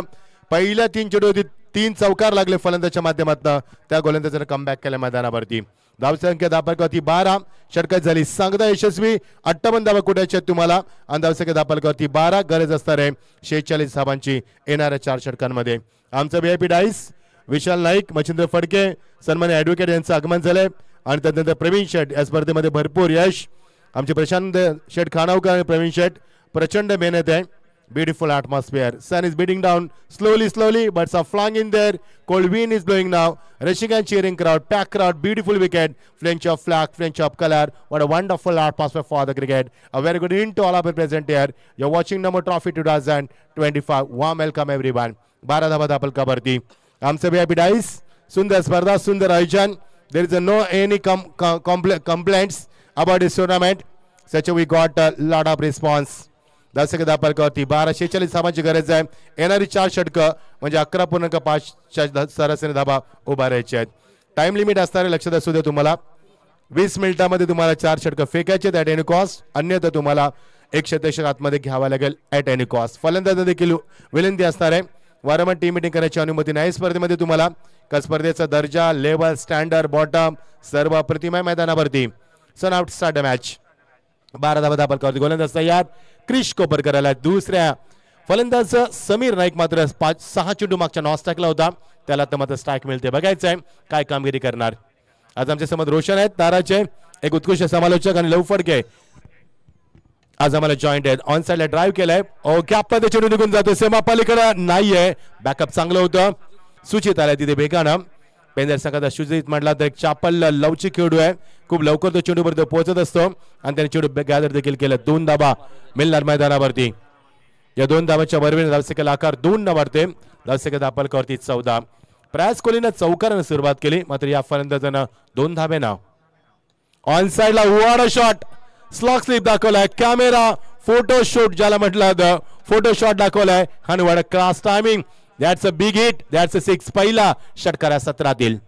पहिल्या 3 चेंडूवरती 3 चौकार लागले फलंदाजच्या माध्यमातून त्या गोलंदाजानं कमबॅक केल्या मैदानावरती. धावसंख्या धापालकावरती 12 षटकार झाली सांगता यशस्वी. 58 धावा कुठायच्या तुम्हाला आणि धावसंख्या धापालकावरती 12 गरज असणार आहे 46 धावांची येणाऱ्या 4 षटकांमध्ये. आमचं VIP डाईस विशाल नाईक, मच्छिंद्र फडके, सन्मान्य ॲडव्होकेट यांचं आगमन झालंय आणि त्यानंतर प्रवीण शेठ या स्पर्धेमध्ये भरपूर यश. आमचे प्रशांत शेठ खानावकर आणि प्रवीण शेठ प्रचंड मेहनत आहे. Beautiful atmosphere. Sun is beating down slowly. Birds are flying in there. Cold wind is blowing now. Rushing and cheering crowd, packed crowd. Beautiful wicket. Flinch of flag, flinch of color. What a wonderful atmosphere for the cricket. A very good evening to all of you present here. You're watching Namo Trophy 2025. Warm welcome everyone. 12 धावा धापलकावरती आमचं VIP dice. सुंदर स्पर्धा, सुंदर आयोजन. There is no any complaints about this tournament. Such we got a lot of response. धावसंख्या धापालकावरती 1246 धावांची गरज आहे. येणारी 4 षटकं म्हणजे 11.5 सरासरी धावा उभा राहायच्या आहेत. टाइम लिमिट असणारे लक्षात असू द्या तुम्हाला. 20 मिनिटांमध्ये तुम्हाला 4 षटकं फेकायचे ॲट एनी कॉस्ट. अन्यथा तुम्हाला 1 शतक आतमध्ये घ्यावा लागेल ॲट एनी कॉस्ट. फलंदाज देखील विनंती असणार आहे. वारंवार टीम मीटिंग करण्याची अनुमती नाही स्पर्धेमध्ये तुम्हाला. का स्पर्धेचा दर्जा, लेवल, स्टँडर्ड, बॉटम सर्व अप्रतिम आहे मैदानावरती. सन आउट स्टार्ट मॅच. 12 धावा धापालकावरती गोलंदाज तयार. क्रिश कोपरकरला दुसऱ्या फलंदाज समीर नाईक मात्र 6 चेंडू मागच्या नॉस टाकला होता. त्याला आता मात्र स्ट्राईक मिळते. बघायचं आहे काय कामगिरी करणार. आज आमच्या समोर रोशन आहेत ताराचे एक उत्कृष्ट समालोचक आणि लव फडके आज आम्हाला जॉईंट आहेत. ऑन साइडला ड्राईव्ह केलाय. ओके आपला चेंडू निघून जातो सीमा पलीकडे नाहीये. बॅकअप चांगलं होतं. सूचित आलाय तिथे बेगानं. पेंदर संघाचा सुजित म्हटला तर एक चापल लवचिक खेळू आहे. खूप लवकर तो चेंडूपर्यंत पोहोचत असतो आणि त्याने चेंडू गॅदर देखील केलं. 2 धावा मिळणार मैदानावरती. या 2 धावांच्या बरोबरीने धावसंख्येला आकार 2 न वाढते. धावसंख्या धापालकावरती 14. प्रयास कोहलीनं चौकारानं सुरुवात केली मात्र या फलंदाजानं 2 धाब्यानं. ऑन साइडला what a shot. Slog slip दाखवलाय. कॅमेरा फोटो शूट ज्याला म्हटलं होतं फोटो शॉट दाखवलाय आणि what a class timing. That's a big hit. That's a 6. पहिला षटकार या सत्रातील.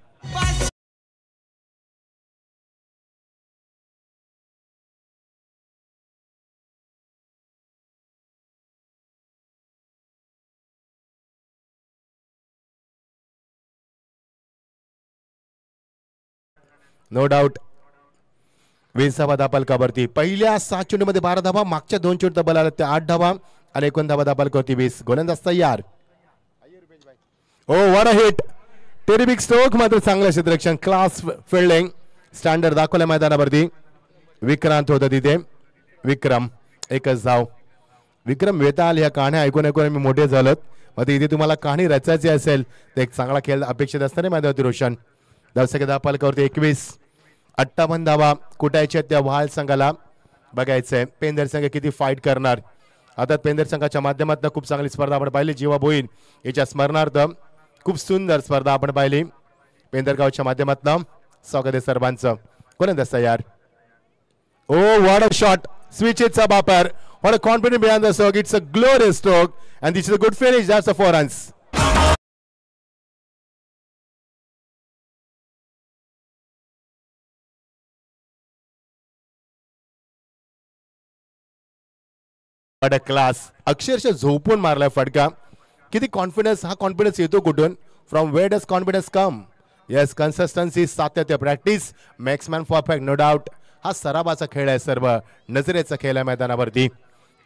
नो डाऊट 20 धावा धापालकावरती. पहिल्या 7 चेंडूमध्ये 12 धावा. मागच्या 2 चेंडू बल आला त्या 8 धावा आणि 21 धावा धापालकावरती 20. गोलंदाज तयार. Oh what a hit. Terrific stroke मात्र चांगलं क्षेत्ररक्षण. क्लास फिल्डिंग स्टँडर्ड दाखवल्या मैदानावरती. विक्रांत होता तिथे. विक्रम एकच धाव. विक्रम वेताल ह्या कहाण्या ऐकून मी मोठे झालोत. मग इथे तुम्हाला कहाणी रचायची असेल तर एक चांगला खेळ अपेक्षित असताना मैदानावरती रोशन. धावसंख्या धापालकावरती 21. 58 धावा कुटायच्या त्या वाल संघाला. बघायचंय पेंदर संघ किती फाईट करणार. आता पेंदर संघाच्या माध्यमातून खूप चांगली स्पर्धा आपण पाहिली. जीवा भोईर याच्या स्मरणार्थ खूप सुंदर स्पर्धा आपण पाहिली पेंदरगावच्या माध्यमातून. स्वागत आहे सर्वांचं. गोलंदाज तयार. Oh what a shot. स्विचचा वापर. What a confident behind the stroke. It's a glorious stroke and this is a good finish. That's a 4 runs. What a class. अक्षरशः झोपून मारलाय फटका. किती कॉन्फिडन्स. हा कॉन्फिडन्स येतो कुठून. From where does confidence come. Yes consistency सातत्य practice makes man perfect no doubt. हा सरावाचा खेळ आहे. सर्व नजरेचा खेळ आहे मैदानावरती.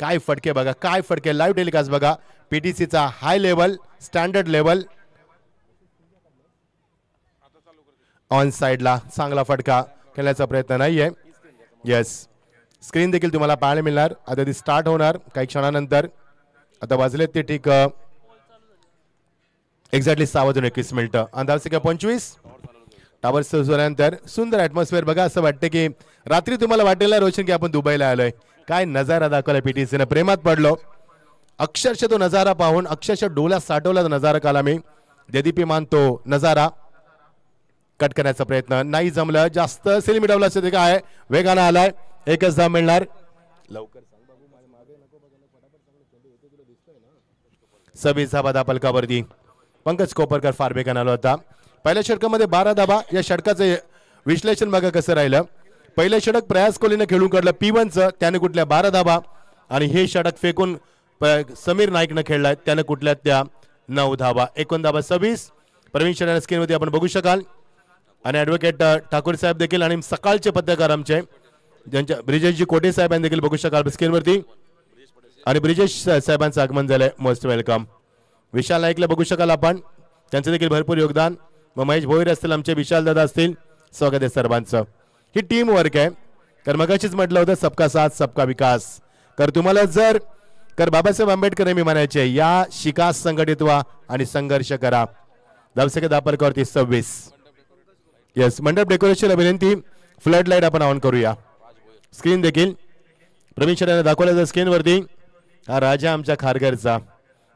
काय फटके बघा काय फटके. लाईव्ह टेलिकास्ट बघा. PTCचा high level standard level. On साइडला चांगला फटका खेळण्याचा प्रयत्न नाहीये. येस स्क्रीन देखील तुम्हाला पाहायला मिळणार. आता ती स्टार्ट होणार काही क्षणानंतर. आता वाजलेत ते ठीक एक्झॅक्टली 6:21 अंदाज 25. टावर सुरू सुंदर ॲटमॉस्फिअर बघा. असं वाटतं की रात्री तुम्हाला वाटेल रोशन की आपण दुबईला आलोय. काय नजारा दाखवला PTCनं. प्रेमात पडलो. अक्षरशः तो नजारा पाहून अक्षरशः डोळ्यात साठवला नजारा काला मी. देदीप्यमान तो नजारा कट करण्याचा प्रयत्न नाही जमलं. जास्त सेल मिटवला असं ते काय वेगानं आलाय. एकच धाव मिळणार. लवकर 26 धावा धापालकावरती. पंकज कोपरकर फार बेगान आला होता. पहिल्या षटकामध्ये 12 धावा. या षटकाचं विश्लेषण बघा कसं राहिलं. पहिले षटक प्रयास कोहलीने खेळून काढलं P1चं, त्याने कुठल्या 12 धाबा आणि हे षटक फेकून समीर नाईकनं खेळलाय, त्याने कुठल्या त्या 9 धाबा. 21 धाबा 26. प्रवीण शेट्टी स्क्रीनवरती आपण बघू शकाल आणि ॲडव्होकेट ठाकूर साहेब देखील आणि सकाळचे पत्रकार आमचे ज्यांच्या ब्रिजेशजी कोटे साहेब यांनी देखील बघू शकाल स्क्रीनवरती आणि ब्रिजेश साहेबांचं आगमन झालंय. Most welcome. विशाल नाईकला बघू शकाल आपण, त्यांचं देखील भरपूर योगदान. मग महेश भोईर असतील, आमचे विशाल दादा असतील, स्वागत आहे सर्वांचं. ही टीम वर्क आहे, कारण मगाशीच म्हटलं होतं सबका साथ सबका विकास. तर तुम्हाला जर बाबासाहेब आंबेडकर नेहमी म्हणायचे या शिका, संघटित व्हा आणि संघर्ष करा. धावसंख्या दापरकावरती 26. येस, मंडप डेकोरेशन विनंती. फ्लड लाईट आपण ऑन करूया. स्क्रीन देखील प्रवीण शेट्टीने दाखवलं स्क्रीनवरती. हा राजा आमच्या खारघरचा,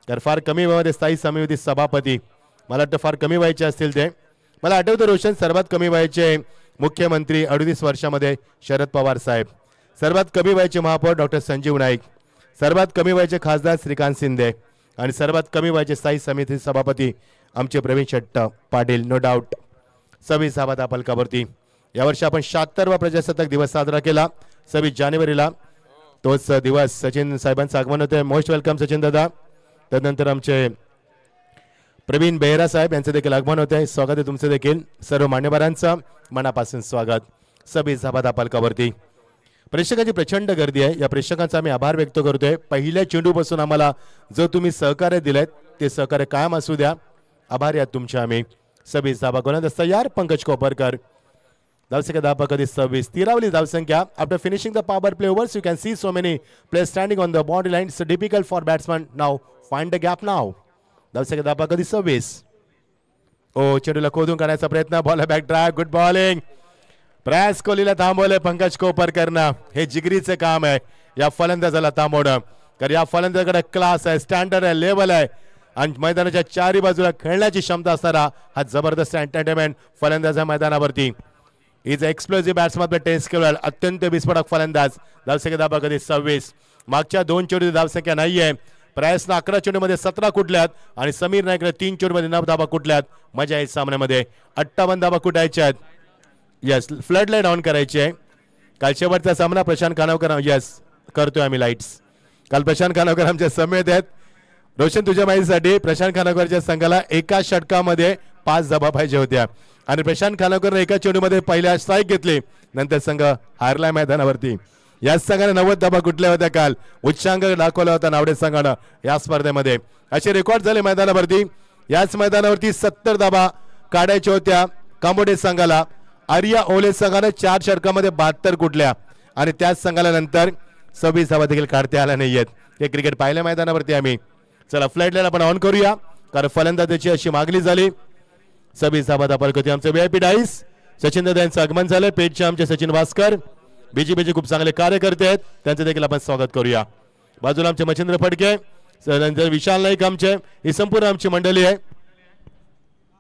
तर फार कमी वयामध्ये स्थायी समिती सभापती. मला वाटतं फार कमी वयाचे असतील ते. मला आठवतं रोशन सर्वात कमी वयाचे मुख्यमंत्री 38 वर्षामध्ये शरद पवार साहेब, सर्वात कमी वयाचे महापौर डॉक्टर संजीव नाईक, सर्वात कमी वयाचे खासदार श्रीकांत शिंदे आणि सर्वात कमी वयाचे स्थायी समिती सभापती आमचे प्रवीण शेट्टी पाटील. नो डाऊट 26 धाबा दापलकावरती. यावर्षी आपण 76वा प्रजासत्ताक दिवस साजरा केला 26 जानेवारीला. तोच दिवस सचिन साहेबांचं आगमन होते. मोस्ट वेलकम सचिन दादा. त्यानंतर आमचे प्रवीण बेहरा साहेब यांचं देखील आगमन होते. स्वागत आहे तुमचं देखील. सर्व मान्यवरांचं मनापासून स्वागत. 26 धाबा दापलकावरती. प्रेक्षकांची प्रचंड गर्दी आहे. या प्रेक्षकांचा आम्ही आभार व्यक्त करतोय. पहिल्या चेंडूपासून आम्हाला जो तुम्ही सहकार्य दिलेत ते सहकार्य कायम असू द्या. आभारी आहात तुमचे आम्ही. 26 धाबा गोलंदाज तयार. पंकज कोपरकर. धावसंख्या धाबा कधी 26. 13वी धावसंख्या. After finishing the power play overs you can see so many players standing on the boundary line. It's difficult for batsman now find the gap now. धावसंख्या धाबा कधी 26. ओ चेंडूला खोदून काढण्याचा प्रयत्न. Ball back drive. Good bowling. प्रयास कोहलीला थांबवलंय पंकज कोपरकरनं. हे जिगरीचं काम आहे या फलंदाजाला थांबवणं, कारण या फलंदाजाकडे क्लास आहे, स्टँडर्ड आहे, लेवल आहे आणि मैदानाच्या चारी बाजूला खेळण्याची क्षमता असणारा हा जबरदस्त एंटरटेनमेंट फलंदाज आहे मैदानावरती. Is explosive batsman with test केवळ अत्यंत विस्फोटक फलंदाज. धावसंख्या धाबा कधी 26. मागच्या 2 चेंडू धावसंख्या नाहीये. प्रयासनं 11 चेंडूमध्ये 17 कुठल्यात आणि समीर नाईकने 3 चेंडूमध्ये 9 धाबा कुठल्यात. मजा येईल सामन्यामध्ये. 58 धाबा कुठायच्या आहेत. यस, फ्लड लाईट ऑन करायची आहे. काल शेवटचा सामना प्रशांत खानावकर. यस, करतोय आम्ही लाईट्स. काल प्रशांत खानावकर आमच्या समेत आहेत. रोशन तुझ्या माहितीसाठी प्रशांत खानावकरच्या संघाला एका षटकामध्ये 5 धाबा पाहिजे होत्या आणि प्रशांत खानावकरने एका चेंडूमध्ये पहिल्या स्ट्राईक घेतली. नंतर संघ हारलाय मैदानावरती. याच संघाने 90 धाबा कुठल्या होत्या. काल उच्चांक दाखवला होता नावडे संघानं या स्पर्धेमध्ये. असे रेकॉर्ड झाले मैदानावरती. याच मैदानावरती 70 धाबा काढायच्या होत्या कांबोडे संघाला. आर्या ओले संघाने 4 षटकामध्ये 72 कुठल्या आणि त्याच संघाला नंतर 26 धाबा देखील काढता आल्या नाहीयेत. हे क्रिकेट पाहिल्या मैदानावरती आम्ही. चला फ्लड लाईट आपण ऑन करूया, कारण फलंदाजाची अशी मागणी झाली. 26 धाबा दापलकरती. आमचे VIP डाईस सचिन दादा यांचं आगमन झालंय. पेठचे आमचे सचिन भास्कर BGBचे खूप चांगले कार्यकर्ते आहेत, त्यांचं देखील आपण स्वागत करूया. बाजूला आमचे मच्छिंद्र फडके, नंतर विशाल नाईक आमचे, ही संपूर्ण आमची मंडळी आहे.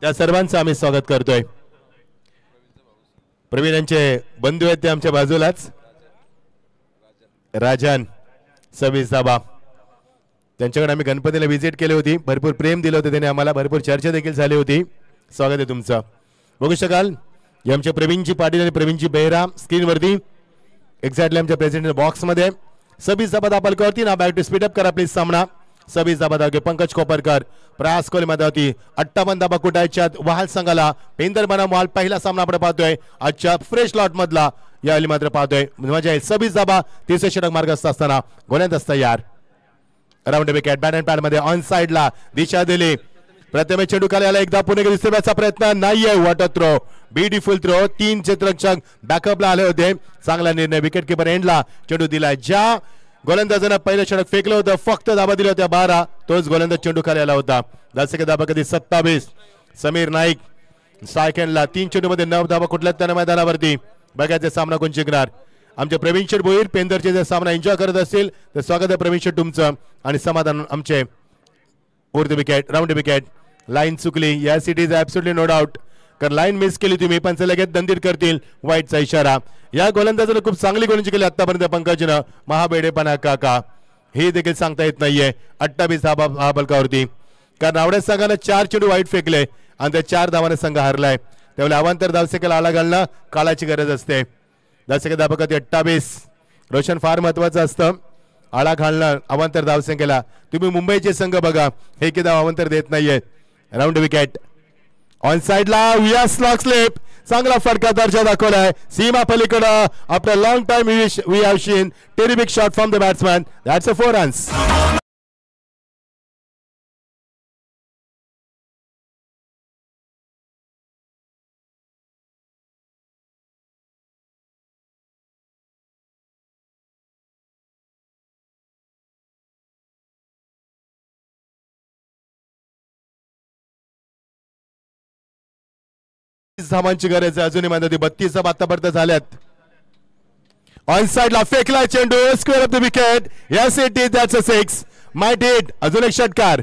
त्या सर्वांचं आम्ही स्वागत करतोय. प्रवीण यांचे बंधू आहेत ते आमच्या बाजूलाच. राजन 26 धाबा. त्यांच्याकडे आम्ही गणपतीला व्हिजिट केली होती. भरपूर प्रेम दिलं होतं त्याने आम्हाला. भरपूर चर्चा देखील झाली होती. स्वागत आहे तुमचं. बघू शकाल हे आमचे प्रवीणजी पाटील आणि प्रवीणजी बेहरा स्क्रीनवरती एक्झॅक्टली आमच्या प्रेसिडेंट बॉक्समध्ये. 26 धाबा दापलकावरती. ना बॅक टू स्पीड अप करा प्लीज सामना. 26 धाबा धावके पंकज कोपरकर. प्रयास कोहली मैदानावरती 58 धाबा कुठायच्या वहाल संघाला. पेंदर बनाम वहाल पहिला सामना आपण पाहतोय आजच्या फ्रेश लॉट मधला. यावेळी मात्र पाहतोय मजा येईल. 26 धाबा 30 षटक मार्गस्थ असताना गोलंदाज तयार. Round wicket. Bat and pad मध्ये ऑन साइडला दिशा दिली. प्रथमे चेंडू खाली एकदा पुणे दिसण्याचा प्रयत्न नाहीये. Water throw. Beautiful throw. 3 क्षेत्ररक्षक बॅकअपला आले होते. चांगला निर्णय. विकेट किपर एंडला चेंडू दिलाय. ज्या गोलंदाजानं पहिलं षटक फेकलं होतं फक्त धाबा दिल्या होत्या 12, तोच गोलंदाज चेंडू खाली आला होता. धावसंख्या धाबा कधी 27. समीर नाईक सेकंडला 3 चेंडूमध्ये 9 धाबा कुठल्यात त्यानं मैदानावरती. बघायचा सामना कोण जिंकणार. आमचे प्रवीण शेट भोईर पेंदरचे जर सामना एन्जॉय करत असतील तर स्वागत आहे प्रवीण शेट तुमचं. आणि समाधान आमचे. Fourth wicket. Round wicket. Line चुकली. या city is absolutely no doubt, कारण लाईन मिस केली तुम्ही. पंच लगेच दंडीत करतील. वाईटचा इशारा. या गोलंदाजाला खूप चांगली गोलंदाजी केली आतापर्यंत पंकजनं. महाबेडेपणा काका हे देखील सांगता येत नाहीये. 28 धाबा बलकावरती, कारण आवड्या संघानं 4 चेंडू वाईट फेकले आणि त्या 4 धावाने संघ हारलाय. त्यावेळी अवांतर धावसंख्येला आळा घालणं काळाची गरज असते. दशक धाबकत 28. रोशन फार महत्वाचं असतं. आळा घालणं अवांतर धावसंख्येला. तुम्ही मुंबईचे संघ बघा, हे की धाव अवांतर देत नाहीये. राऊंड विकेट ऑन साइडला वियास लॉक स्लिप. चांगला फटका दर्जा दाखवलाय सीमा पलीकडं. After long time we have seen terrific shot from the batsman. That's a 4 runs. धावांची गरज आहे. अजूनही मध्ये 32 आतापर्यंत झाल्यात. ऑन साइडला फेकला चेंडू. Square of the wicket. Yes it is. That's a 6. Might hit. अजून एक षटकार.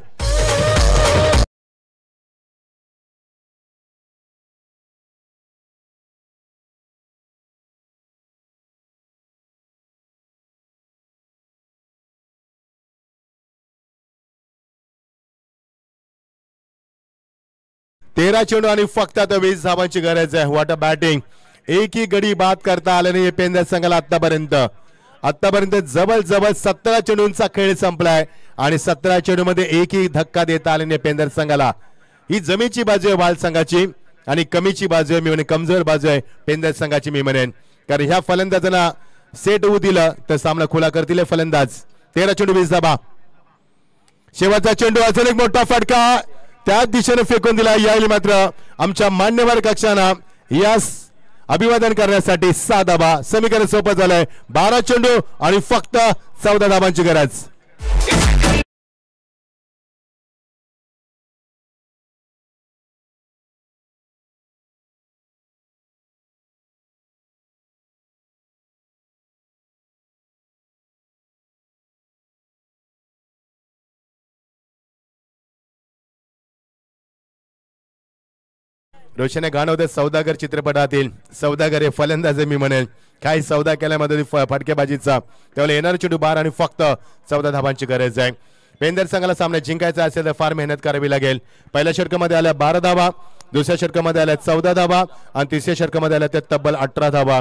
तेरा चेंडू आणि फक्त आता 20 धावांची गरज आहे. What a batting. एकही गडी बाद करता आले नाही पेंदर संघाला आतापर्यंत जवळ 17 चेंडूंचा खेळ संपलाय आणि 17 चेंडू मध्ये एकही धक्का देता आले नाही पेंदर संघाला. ही जमीची बाजू आहे वाल संघाची आणि कमीची बाजू आहे, मी म्हणेन कमजोर बाजू आहे पेंदर संघाची मी म्हणेन. कारण ह्या फलंदाजांना सेट होऊ दिलं तर सामना खुला करतील फलंदाज. 13 चेंडू 20 धाबा. शेवटचा चेंडू. अजून एक मोठा फटका त्याच दिशेने फेकून दिला. यावेळी मात्र आमच्या मान्यवर कक्षानं यास अभिवादन करण्यासाठी 6 धाबा. समीकरण सोपं झालंय. 12 चेंडू आणि फक्त 14 धाबांची गरज. रोशने गाणं होतं सौदागर चित्रपटातील. सौदागर हे फलंदाज मी म्हणेल. काही सौदा केल्यामध्ये फटकेबाजीचा. त्यावेळेला येणारे चेंडू 12 आणि फक्त 14 धाबांची गरज आहे. पेंदर संघाला सामना जिंकायचा असेल तर फार मेहनत करावी लागेल. पहिल्या षटकामध्ये आल्या 12 धाबा, दुसऱ्या षटकामध्ये आल्या 14 धाबा आणि तिसऱ्या षटकामध्ये आल्या त्या तब्बल 18 धाबा.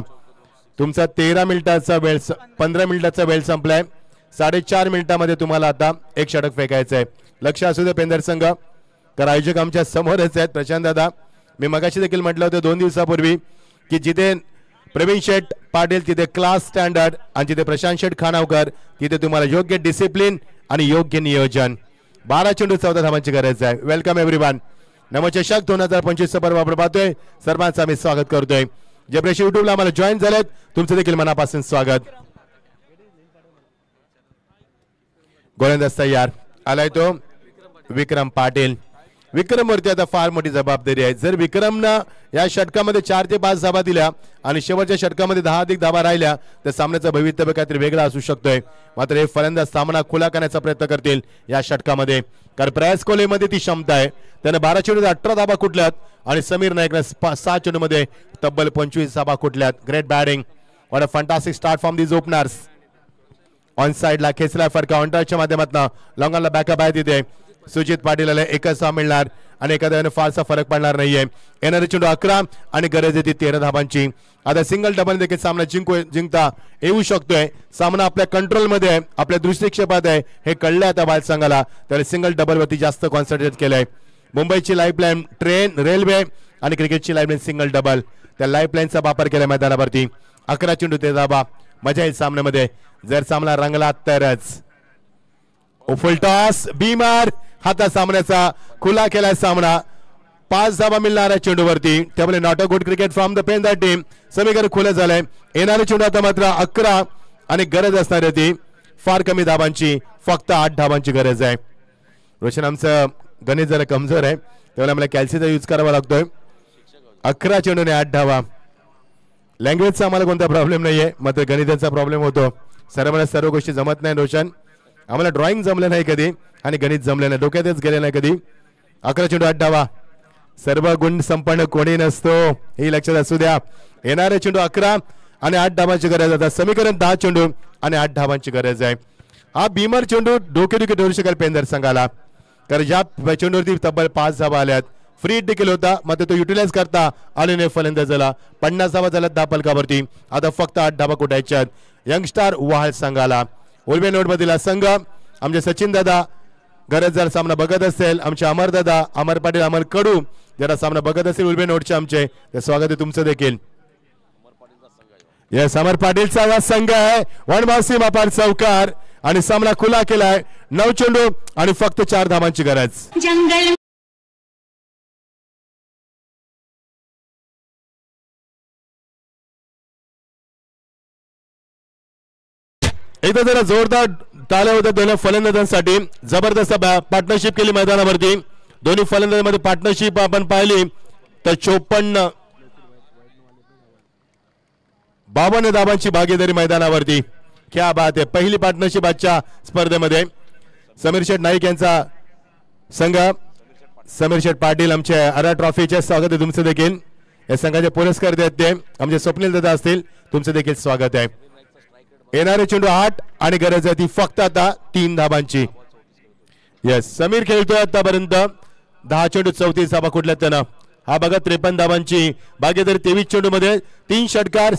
तुमचा 13 मिनिटाचा वेळ 15 मिनिटाचा वेळ संपलाय. 4.5 मिनिटांमध्ये तुम्हाला आता एक षटक फेकायचं आहे. लक्ष असू दे पेंदर संघ, तर आयोजक आमच्या समोरच आहेत प्रशांत दादा. मी मगाशी देखील म्हटलं होतं 2 दिवसापूर्वी की जिथे प्रवीण शेठ पाटील तिथे क्लास स्टँडर्ड आणि जिथे प्रशांत शेठ खानावकर तिथे तुम्हाला योग्य डिसिप्लिन आणि योग्य नियोजन. 12 चेंडू 14 धावांची गरज आहे. Welcome everyone. नवचषक 2025 पर्व आपण पाहतोय. सर्वांचं आम्ही स्वागत करतोय. जे प्रेक्षक युट्यूबला आम्हाला जॉईन झालेत तुमचं देखील मनापासून स्वागत. गोलंदाज तयार आलाय तो विक्रम पाटील. विक्रमवरती आता फार मोठी जबाबदारी आहे. जर विक्रमनं या षटकामध्ये 4 ते 5 धाबा दिल्या आणि शेवटच्या षटकामध्ये 10 अधिक धाबा राहिल्या तर सामन्याचं भवितव्य काहीतरी वेगळा असू शकतोय. मात्र हे फलंदाज सामना खुला करण्याचा प्रयत्न करतील या षटकामध्ये. कारण प्रयास कोहलीमध्ये ती क्षमता आहे. त्याने 12 चेंडू 18 धाबा कुठल्यात आणि समीर नाईकने 6 चेंडू मध्ये तब्बल 25 धाबा कुठल्यात. Great batting. What a fantastic start from these openers. On साइडला खेचला फटका ऑन टचच्या माध्यमातून लॉंगॉनला बॅकअप आहे तिथे. सुजित पाटीलला एकच धाव मिळणार आणि एखाद्याने फारसा फरक पडणार नाहीये. येणारे चेंडू 11 आणि गरज येते 13 धाबांची. आता सिंगल डबल देखील सामना जिंकता येऊ शकतोय. सामना आपल्या कंट्रोलमध्ये आहे, आपल्या दृष्टिक्षेपात आहे हे कळलंय आता बाल संघाला. त्याला सिंगल डबल वरती जास्त कॉन्सन्ट्रेट केलंय. मुंबईची लाईफलाईन ट्रेन रेल्वे आणि क्रिकेटची लाईफलाईन सिंगल डबल त्या लाईफलाईनचा वापर केला मैदानावरती. 11 चेंडू 13 धाबा. मजा येईल सामन्यामध्ये जर सामना रंगला तरच. फुल टॉस बीमार हाता सामन्याचा खुला केलाय सामना. 5 धाबा मिळणार आहे चेंडूवरती. त्यामुळे not a good cricket from the Pendar team. समीकरण खुलं झालंय. येणारे चेंडू आता मात्र 11 आणि गरज असणार होती फार कमी धाबांची. फक्त 8 धाबांची गरज आहे. रोशन आमचं गणित जरा कमजोर आहे त्यामुळे आम्हाला कॅल्सीचा यूज करावा लागतोय. 11 चेंडूने 8 धावा. लँग्वेजचा आम्हाला कोणता प्रॉब्लेम नाहीये मात्र गणिताचा प्रॉब्लेम होतो. सर्व गोष्टी जमत नाही रोशन. आम्हाला ड्रॉइंग जमलं नाही कधी आणि गणित जमलं नाही, डोक्यातच गेले नाही कधी. 11 चेंडू 8 धावा. सर्व गुण संपन्न कोणी नसतो हे लक्षात असू द्या. येणारे चेंडू 11 आणि 8 धावांची गरज आहे. समीकरण 10 चेंडू आणि 8 धावांची गरज आहे. हा बीमर चेंडू डोकेदुखी ठरू शकेल पेंदर संघाला. कारण ज्या चेंडूवरती तब्बल 5 धावा आल्यात फ्री हिट देखील होता मात्र तो युटिलाइज करता आले नाही फलंदाजाला. 50 धावा झाल्या 10 फलकावरती. आता फक्त 8 धावा कुठायच्या यंगस्टार वहाल संघाला. उलबे नोट मधील संघ आमचे सचिन दादा गरज जर सामना बघत असेल, आमचे अमर दादा अमर पाटील अमर कडू जरा सामना बघत असेल उलबे नोटचे आमचे, ते स्वागत आहे तुमचं देखील. येस अमर पाटीलचा हा संघ आहे. वनवासी मापार चौकार आणि सामना खुला केलाय. 9 चेंडू आणि फक्त 4 धावांची गरज. एकदा जरा जोरदार टाळ्या होत्या दोन्ही फलंदाजांसाठी. जबरदस्त पार्टनरशिप केली मैदानावरती. दोन्ही फलंदाजांमध्ये पार्टनरशिप आपण पाहिली तर 52 धावांची भागीदारी मैदानावरती. क्या बात आहे. पहिली पार्टनरशिप आजच्या स्पर्धेमध्ये. समीर शेठ नाईक यांचा संघ, समीर शेठ पाटील आमचे आरा ट्रॉफीचे स्वागत आहे तुमचं देखील. या संघाचे पुरस्कार देत ते आमचे स्वप्नील दादा असतील, तुमचं देखील स्वागत आहे. येणारे चेंडू 8 आणि गरज आहे ती फक्त आता 3 धावांची. येस समीर खेळतोय आतापर्यंत 10 चेंडू 34 धावा कुठल्या त्यानं. हा बघा 53 धावांची भागीदारी. 23 चेंडू मध्ये 3 षटकार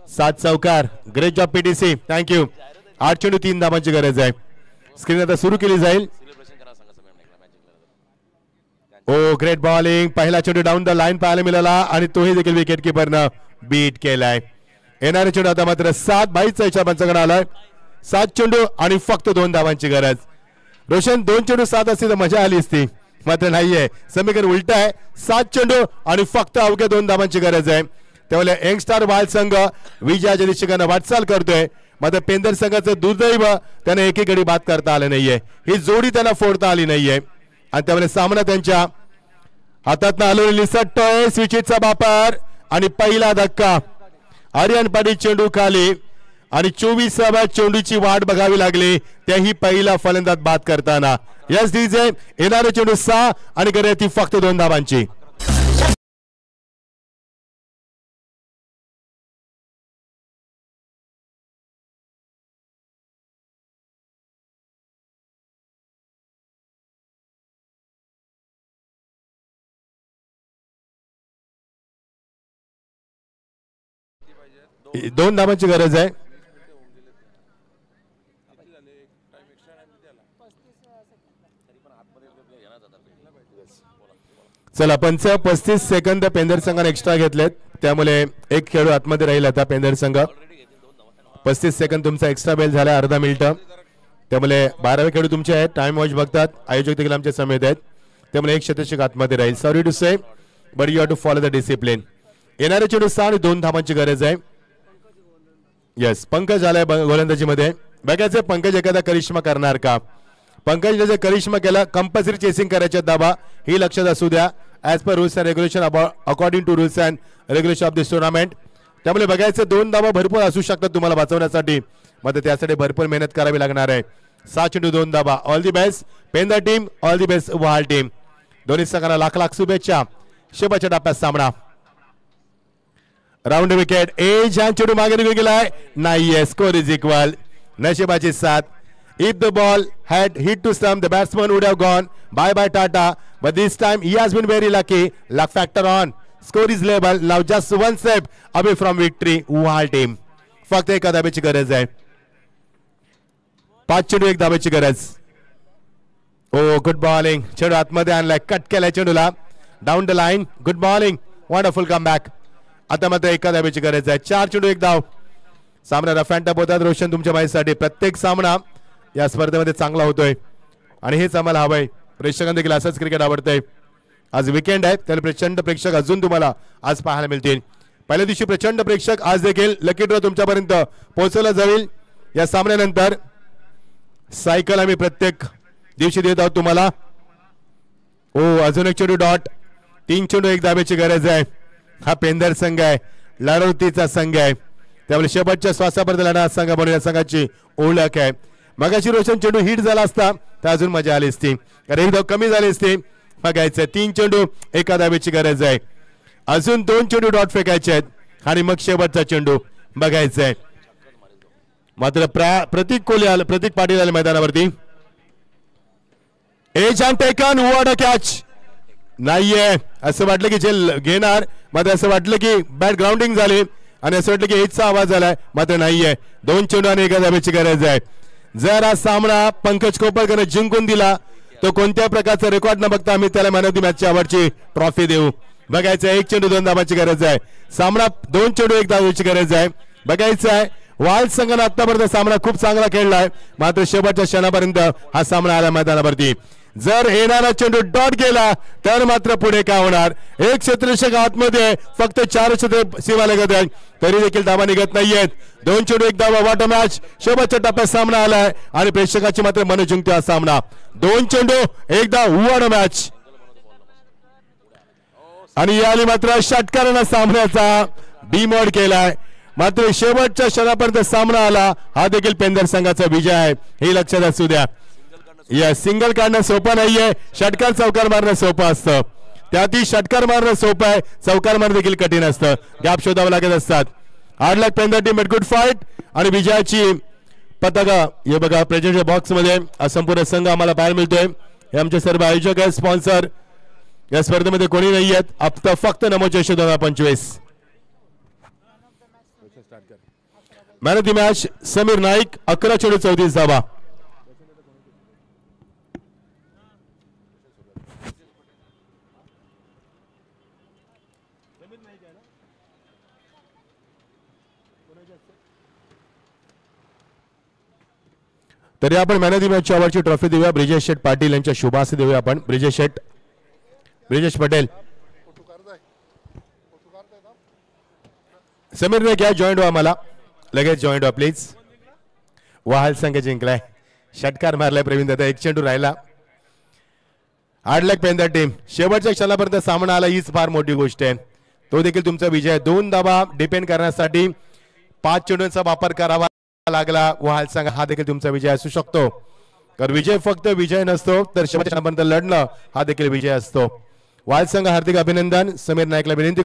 7 चौकार. Great job PTC, thank you. 8 चेंडू 3 धावांची गरज आहे. स्क्रीन आता सुरू केली जाईल. ओ ग्रेट बॉलिंग. पहिला चेंडू डाऊन द लाईन पाहायला मिळाला आणि तोही देखील विकेट किपरनं बीट केलाय. येणारे चेंडू आता मात्र 7 22चा इच्छा पंचाकडे आलाय. 7 चेंडू आणि फक्त 2 धावांची गरज. रोशन 2 चेंडू 7 असते तर मजा आली असती, मात्र नाहीये. समीकरण उलट आहे. 7 चेंडू आणि फक्त अवघ्या 2 धावांची गरज आहे. त्यामुळे यंगस्टार वाल संघ विजयाच्या दिशेने वाटचाल करतोय. मात्र पेंदर संघाचं दुर्दैव त्यांना एकी गडी बाद करता आलं नाहीये. ही जोडी त्यांना फोडता आली नाहीये आणि त्यामुळे सामना त्यांच्या हातात आलेली निसटतोय. स्विचिटचा वापर आणि पहिला धक्का. आर्यन पाटील चेंडू खाली आणि 24व्या चेंडूची वाट बघावी लागली, त्याही पहिला फलंदाज बाद करताना. Yes DJ. येणारे चेंडू 6 आणि गरज ती फक्त 2 धावांची. दोन धावांची गरज आहे. चला 35 सेकंद पेंदर संघाने एक्स्ट्रा घेतलेत, त्यामुळे एक खेळू आतमध्ये राहील. आता पेंदर संघ 35 सेकंद तुमचा एक्स्ट्रा बेल झाला, अर्धा मिनिट. त्यामुळे 12वे खेळू तुमचे आहेत. टाइम वॉच बघतात आयोजक देखील आमच्या समेत आहेत, त्यामुळे एक शतक आतमध्ये राहील. Sorry to say but you have to follow the discipline. येणारे चेंडू 6 आणि 2 धावांची गरज आहे. यस पंकज आलाय गोलंदाजीमध्ये. बघायचं पंकज एखादा करिश्मा करणार का. पंकज जे करिश्मा केला कंपल्सरी चेसिंग करायच्या धावा ही लक्षात असू द्या. As per rules and regulation according to rules and regulation of this tournament. त्यामुळे बघायचं 2 धावा भरपूर असू शकतात तुम्हाला वाचवण्यासाठी, मात्र त्यासाठी भरपूर मेहनत करावी लागणार आहे. 6 चेंडू 2 धावा. All the best Pendar team, all the best Wahal team. दोन्ही संघांना लाख लाख शुभेच्छा. शेवटच्या टप्प्यात सामना. Round wicket. एज चेंडू मागे निघून गेलाय. नाहीये. Score is equal. नशिबाची साथ. If the ball had hit to stump, the batsman would have gone bye Tata. But this time he has been very lucky. Luck factor on. Score is level. Now just one step away from victory. Wahal team. फक्त एका धाब्याची गरज आहे. 5 चेंडू 1 धाब्याची गरज. Oh good bowling. चेंडू आतमध्ये आणलाय. कट केलाय चेंडूला. Down the line. Good bowling. Wonderful comeback. आता मात्र एका धाब्याची गरज आहे. 4 चेंडू 1 धाव. सामना रफ अँड टफ होतात. रोशन तुमच्या माहितीसाठी प्रत्येक सामना या स्पर्धेमध्ये चांगला होतोय आणि हेच आम्हाला हवंय. प्रेक्षकांना देखील असंच क्रिकेट आवडतंय. आज विकेंड आहे, त्याला प्रचंड प्रेक्षक अजून तुम्हाला आज पाहायला मिळतील. पहिल्या दिवशी प्रचंड प्रेक्षक, आज देखील लकी ड्रॉ तुमच्यापर्यंत पोहोचवला जाईल. या सामन्यानंतर सायकल आम्ही प्रत्येक दिवशी देत आहोत तुम्हाला. ओ अजून एक चेंडू डॉट. 3 चेंडू 1 धाब्याची गरज आहे. हा पेंदर संघ आहे, लढवतीचा संघ आहे, त्यामुळे शेवटच्या श्वासापर्यंत लढा संघ म्हणून या संघाची ओळख आहे. मगाशी रोशन चेंडू हिट झाला असता तर अजून मजा आली असती, कारण एक धाव कमी झाली असती. बघायचं 3 चेंडू 1 धाब्याची गरज आहे. अजून 2 चेंडू डॉट फेकायचे आहेत आणि मग शेवटचा चेंडू बघायचा आहे. मात्र प्रतीक कोहली आलं, प्रतीक पाटील आले मैदानावरती. Edge and taken. What a catch. नाहीये असं वाटलं की जे घेणार मात्र असं वाटलं की बॅट ग्राउंडिंग झाली आणि असं वाटलं की हिटचा आवाज झालाय मात्र नाहीये 2 चेंडू आणि 1 धावेची गरज आहे. जर हा सामना पंकज कोपरकरने जिंकून दिला तो कोणत्या प्रकारचा रेकॉर्ड न बघता आम्ही त्याला मॅन ऑफ द मॅचची आवडची ट्रॉफी देऊ. बघायचं 1 चेंडू 2 धावांची गरज आहे. सामना 2 चेंडू 1 धावेची गरज आहे. बघायचं आहे वाईल्ड संघाने आतापर्यंत सामना खूप चांगला खेळलाय मात्र शेवटच्या क्षणापर्यंत हा सामना आला मैदानावरती. जर येणारा चेंडू डॉट गेला तर मात्र पुढे काय होणार. 1 क्षेत्ररक्षक आतमध्ये फक्त 4 क्षेत्र सीमा लगत आहे तरी देखील धावा निघत नाहीयेत. 2 चेंडू 1 धावा. What a match. शेवटच्या टप्प्यात सामना आलाय आणि प्रेक्षकाची मात्र मन जिंकतो हा सामना. 2 चेंडू 1 धाव. What a match. आणि याली मात्र षटकारानं सामन्याचा डिमोड केलाय मात्र शेवटच्या क्षणापर्यंत सामना आला. हा देखील पेंदर संघाचा विजय आहे हे लक्षात असू द्या. या सिंगल काढणं सोपं नाहीये. षटकार चौकार मारणं सोपं असतं त्यातही षटकार मारणं सोपं आहे चौकार मारणं देखील कठीण असतं. गॅप शोधावं लागत असतात. हार्ड लक पेंदर टीम गुड फाईट आणि विजयाची पताका हे बघा प्रेझेंट बॉक्स मध्ये संपूर्ण संघ आम्हाला बाहेर मिळतोय. हे आमचे सर्व आयोजक आहेत स्पॉन्सर या स्पर्धेमध्ये कोणी नाही आहेत. आता फक्त नमोचे 2025 man of the match Sameer Naik 11 चेंडू 34 धावा. तरी आपण मॅन ऑफ द मॅच अवॉर्डची ट्रॉफी देऊया ब्रिजेश शेठ पाटील यांच्या शुभ हस्ते देऊया आपण. ब्रिजेश पटेल समीरने घ्या जॉईंट व्हा मला लगेच जॉईंट व्हा प्लीज. वाहल संघ जिंकलाय. षटकार मारलाय प्रवीण दादा. 1 चेंडू राहिला. हार्ड लक पेंदर टीम. शेवटच्या क्षणापर्यंत सामना आला हीच फार मोठी गोष्ट आहे. तो देखील तुमचा विजय. 2 धावा डिपेंड करण्यासाठी 5 चेंडूंचा वापर करावा लागला. वाहल संघ हा देखील तुमचा विजय असू शकतो. तर विजय फक्त विजय नसतो तर शेवटच्या क्षणापर्यंत लढणं हा देखील विजय असतो. वाहल संघ हार्दिक अभिनंदन. समीर नाईकला विनंती